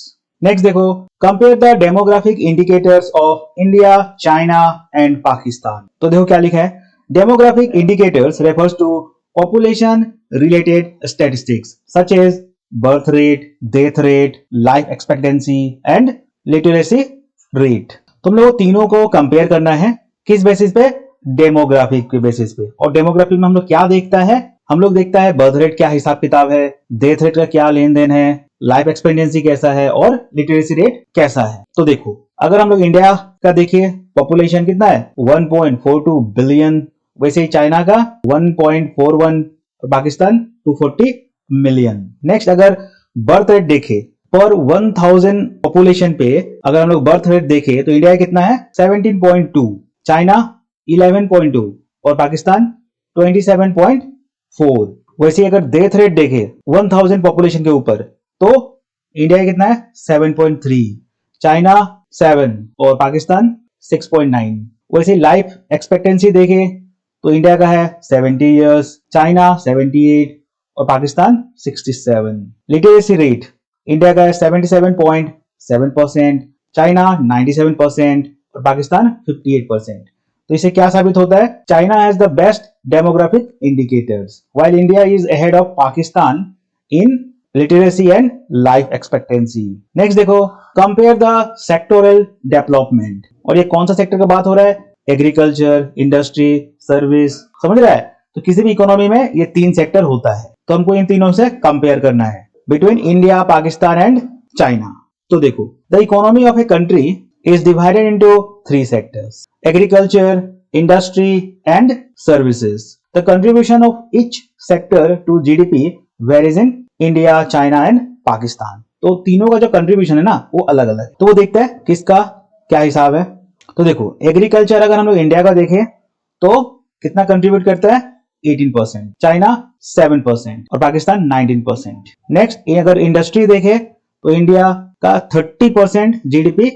Next देखो, compare the demographic indicators of India, China and Pakistan. तो देखो क्या लिखा है? Demographic indicators refers to population related statistics such as birth rate, death rate, life expectancy and literacy rate. तुम लोगों तीनों को कंपेयर करना है किस बेसिस पे? डेमोग्राफिक के बेसिस पे. और डेमोग्राफिक में हम लोग क्या देखता है? हम लोग देखता है बर्थ रेट क्या हिसाब किताब है, डेथ रेट का क्या लेन देन है, लाइफ एक्सपेक्टेंसी कैसा है और लिटरेसी रेट कैसा है. तो देखो अगर हम लोग इंडिया का देखिए, पॉपुलेशन कितना है? 1.42 बिलियन. वैसे ही चाइना का 1.41 और पाकिस्तान 240 मिलियन. नेक्स्ट अगर बर्थ रेट देखे पर 1000 पॉपुलेशन पे, अगर हम लोग बर्थ रेट देखे तो इंडिया कितना है? 17.2, चाइना 11.2 और पाकिस्तान 27.4. वैसे अगर डेथ रेट देखे 1000 पॉपुलेशन के ऊपर तो इंडिया कितना है? 7.3, चाइना 7 और पाकिस्तान 6.9. वैसे लाइफ एक्सपेक्टेंसी देखे तो इंडिया का है 70 इयर्स, चाइना 78 और पाकिस्तान 67. लिटरेसी रेट इंडिया का है 77.7%, चाइना 97% और पाकिस्तान 58%. तो इससे क्या साबित होता है? China has the best demographic indicators while India is ahead of Pakistan in literacy and life expectancy. Next देखो, कंपेयर द सेक्टोरल डेवलपमेंट. और ये कौन सा सेक्टर का बात हो रहा है? Agriculture, industry, service. समझ रहा है? तो किसी भी इकोनॉमी में ये तीन सेक्टर होता है, तो हमको इन तीनों से कंपेयर करना है between India, Pakistan and China. तो देखो, the economy of a country is divided into 3 sectors: agriculture, industry and services. The contribution of each sector to GDP varies in India, China and Pakistan. तो तीनों का जो कंट्रीब्यूशन है ना वो अलग अलग है. तो वो देखते हैं किसका क्या हिसाब है. तो देखो एग्रीकल्चर अगर हम लोग इंडिया का देखें तो कितना कंट्रीब्यूट करता है? 18%, चाइना 7% और पाकिस्तान 19%. नेक्स्ट अगर इंडस्ट्री देखें तो इंडिया का 30% जीडीपी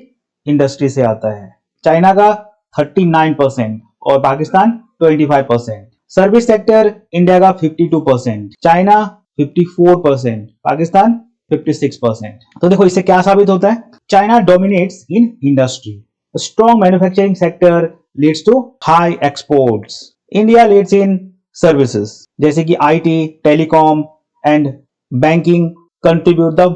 इंडस्ट्री से आता है, चाइना का 39% और पाकिस्तान 25%. सर्विस सेक्टर इंडिया का 52%, चाइना 54%, पाकिस्तान 56%. तो देखो इससे क्या साबित होता है? China dominates in industry. A strong manufacturing sector leads to high exports. India leads in services जैसे कि IT, telecom and banking contribute the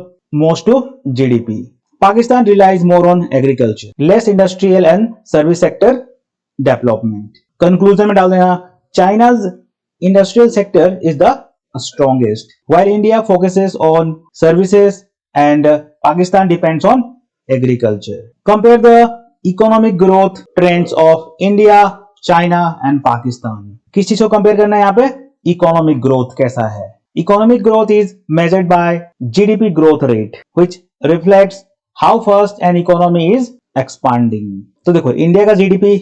most to GDP. Pakistan relies more on agriculture, less industrial and service sector development. Conclusion में डाल देना, China's industrial sector is the strongest, while India focuses on services and Pakistan depends on agriculture. Compare the economic growth trends of India, China and Pakistan. किस चीज को compare करना है यहाँ पे? इकोनॉमिक ग्रोथ कैसा है. Economic growth is measured by GDP growth rate which reflects how fast an economy is expanding. तो देखो इंडिया का जीडीपी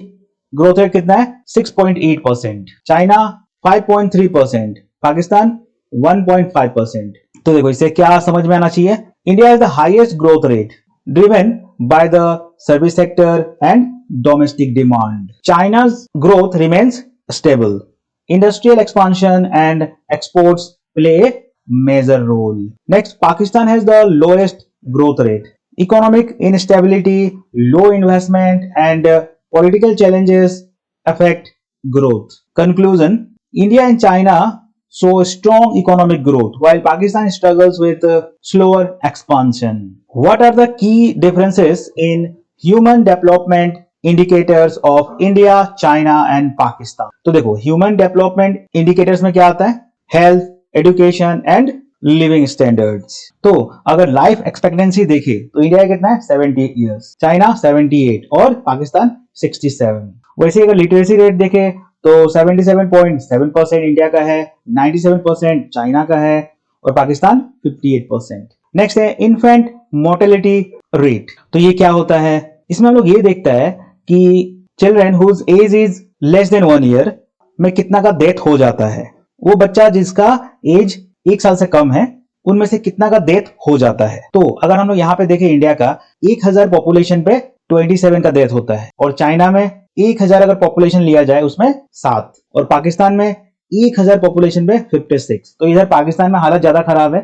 ग्रोथ रेट कितना है 6.8%, चाइना 5.3%, पाकिस्तान 1.5%। तो देखो इससे क्या समझ में आना चाहिए, India is the highest growth rate driven by the service sector and domestic demand. चाइना's growth remains stable. Industrial expansion and exports play a major role. Next, Pakistan has the lowest growth rate. Economic instability, low investment, and political challenges affect growth. Conclusion, India and China show strong economic growth while Pakistan struggles with slower expansion. What are the key differences in human development indicators of India, China and Pakistan? तो देखो human development indicators में क्या आता है, health, education and living standards. तो अगर life expectancy देखे तो इंडिया कितना है 78 इयर्स, चाइना 78 और पाकिस्तान 67। वैसे अगर लिटरेसी रेट देखे तो 77.7% इंडिया का है, 97% चाइना का है और पाकिस्तान 58%। नेक्स्ट है इन्फेंट मोर्टेलिटी रेट। तो ये क्या होता है, इसमें हम लोग ये देखता है कि children whose age is less than 1 year में कितना का डेथ हो जाता है। वो बच्चा जिसका एज 1 साल से कम है उनमें से कितना का डेथ हो जाता है। तो अगर हम लोग यहाँ पे देखें इंडिया का 1000 पॉपुलेशन पे 27 का डेथ होता है और चाइना में 1000 अगर पॉपुलेशन लिया जाए उसमें 7 और पाकिस्तान में 1000 पॉपुलेशन पे 56। तो इधर पाकिस्तान में हालत ज्यादा खराब है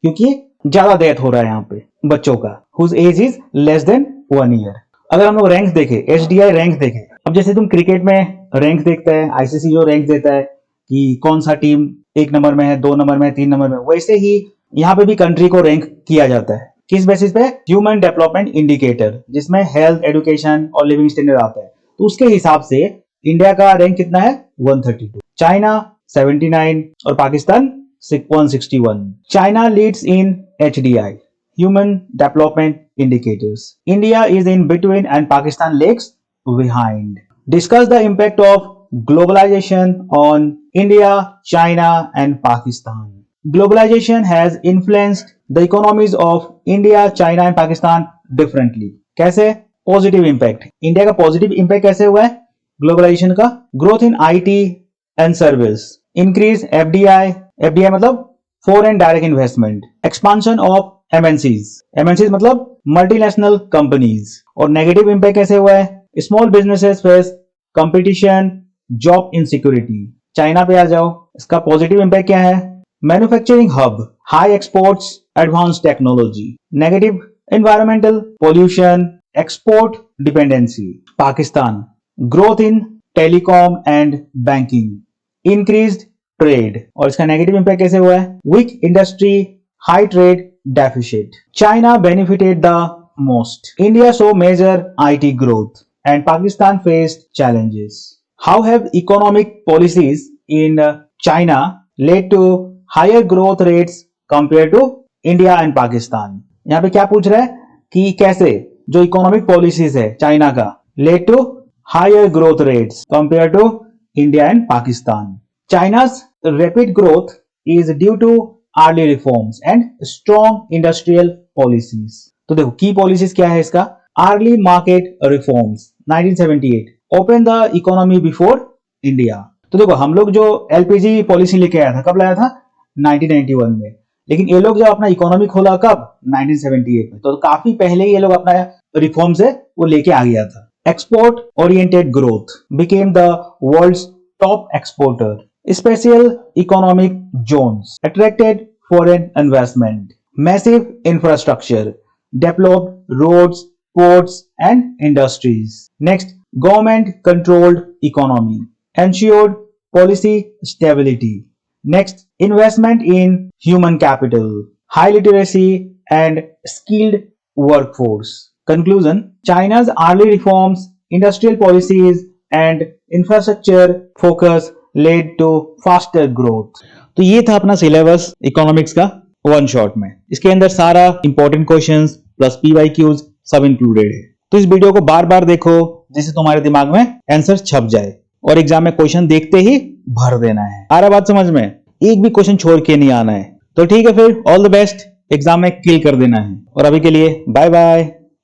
क्योंकि ज्यादा डेथ हो रहा है यहाँ पे बच्चों का whose age is less than 1 year. अगर हम लोग रैंक देखें, एचडीआई रैंक देखें, अब जैसे तुम क्रिकेट में रैंक देखता है, आईसीसी जो रैंक देता है कि कौन सा टीम 1 नंबर में है, 2 नंबर में है, 3 नंबर में, वैसे ही यहाँ पे भी कंट्री को रैंक किया जाता है। किस बेसिस पे, ह्यूमन डेवलपमेंट इंडिकेटर, जिसमें हेल्थ, एजुकेशन और लिविंग स्टैंडर्ड आता है। तो उसके हिसाब से इंडिया का रैंक कितना है 132, चाइना 79 और Pakistan 161। China leads in HDI, Human Development Indicators. India is in between and Pakistan lags behind. Discuss the impact of globalization on India, China and Pakistan. Globalization has influenced the economies of India, China and Pakistan differently. कैसे? Positive impact. India का positive impact कैसे हुआ है? Globalization का growth in IT and service, increase FDI, FDI मतलब foreign direct investment, expansion of MNCs, MNCs मतलब multinational companies. और negative impact कैसे हुआ है, small businesses face competition, job insecurity. China पे आ जाओ, इसका पॉजिटिव इंपैक्ट क्या है, manufacturing hub, high exports, advance technology. Negative environmental pollution, export dependency. Pakistan growth in telecom and banking, increased trade. और इसका नेगेटिव इंपैक्ट कैसे हुआ है, weak industry, high trade deficit. China benefited the most. India saw major IT growth and Pakistan faced challenges. How have economic policies in China led to higher growth rates compared to India and Pakistan? यहाँ पे क्या पूछ रहा है कि कैसे जो economic policies है चाइना का led to higher growth rates compared to India and Pakistan. China's rapid growth is due to early reforms and strong industrial policies. तो देखो की पॉलिसीज क्या है इसका, early market reforms 1978, open the economy before India. तो देखो हम लोग जो एलपीजी पॉलिसी लेके आया था, कब लाया था 1991 में, लेकिन ये लोग जब अपना इकोनॉमी खोला कब 1978 में, तो काफी पहले ये लोग अपना रिफॉर्म से वो लेके आ गया था। Export oriented growth, became the world's top exporter. Special economic zones attracted foreign investment. Massive infrastructure, developed roads, ports and industries. Next, government controlled economy, ensured policy stability. Next, investment in human capital, high literacy and skilled workforce. Conclusion, China's early reforms, industrial policies and infrastructure focus led to faster growth. तो ये था अपना syllabus economics का 1 shot में। इसके अंदर सारा important questions plus PYQs सब इंक्लूडेड है। तो इस वीडियो को बार बार देखो जिससे तुम्हारे दिमाग में आंसर छप जाए और एग्जाम में क्वेश्चन देखते ही भर देना है। आ रहा बात समझ में, एक भी क्वेश्चन छोड़ के नहीं आना है। तो ठीक है फिर, ऑल द बेस्ट, एग्जाम में किल कर देना है। और अभी के लिए बाय बाय।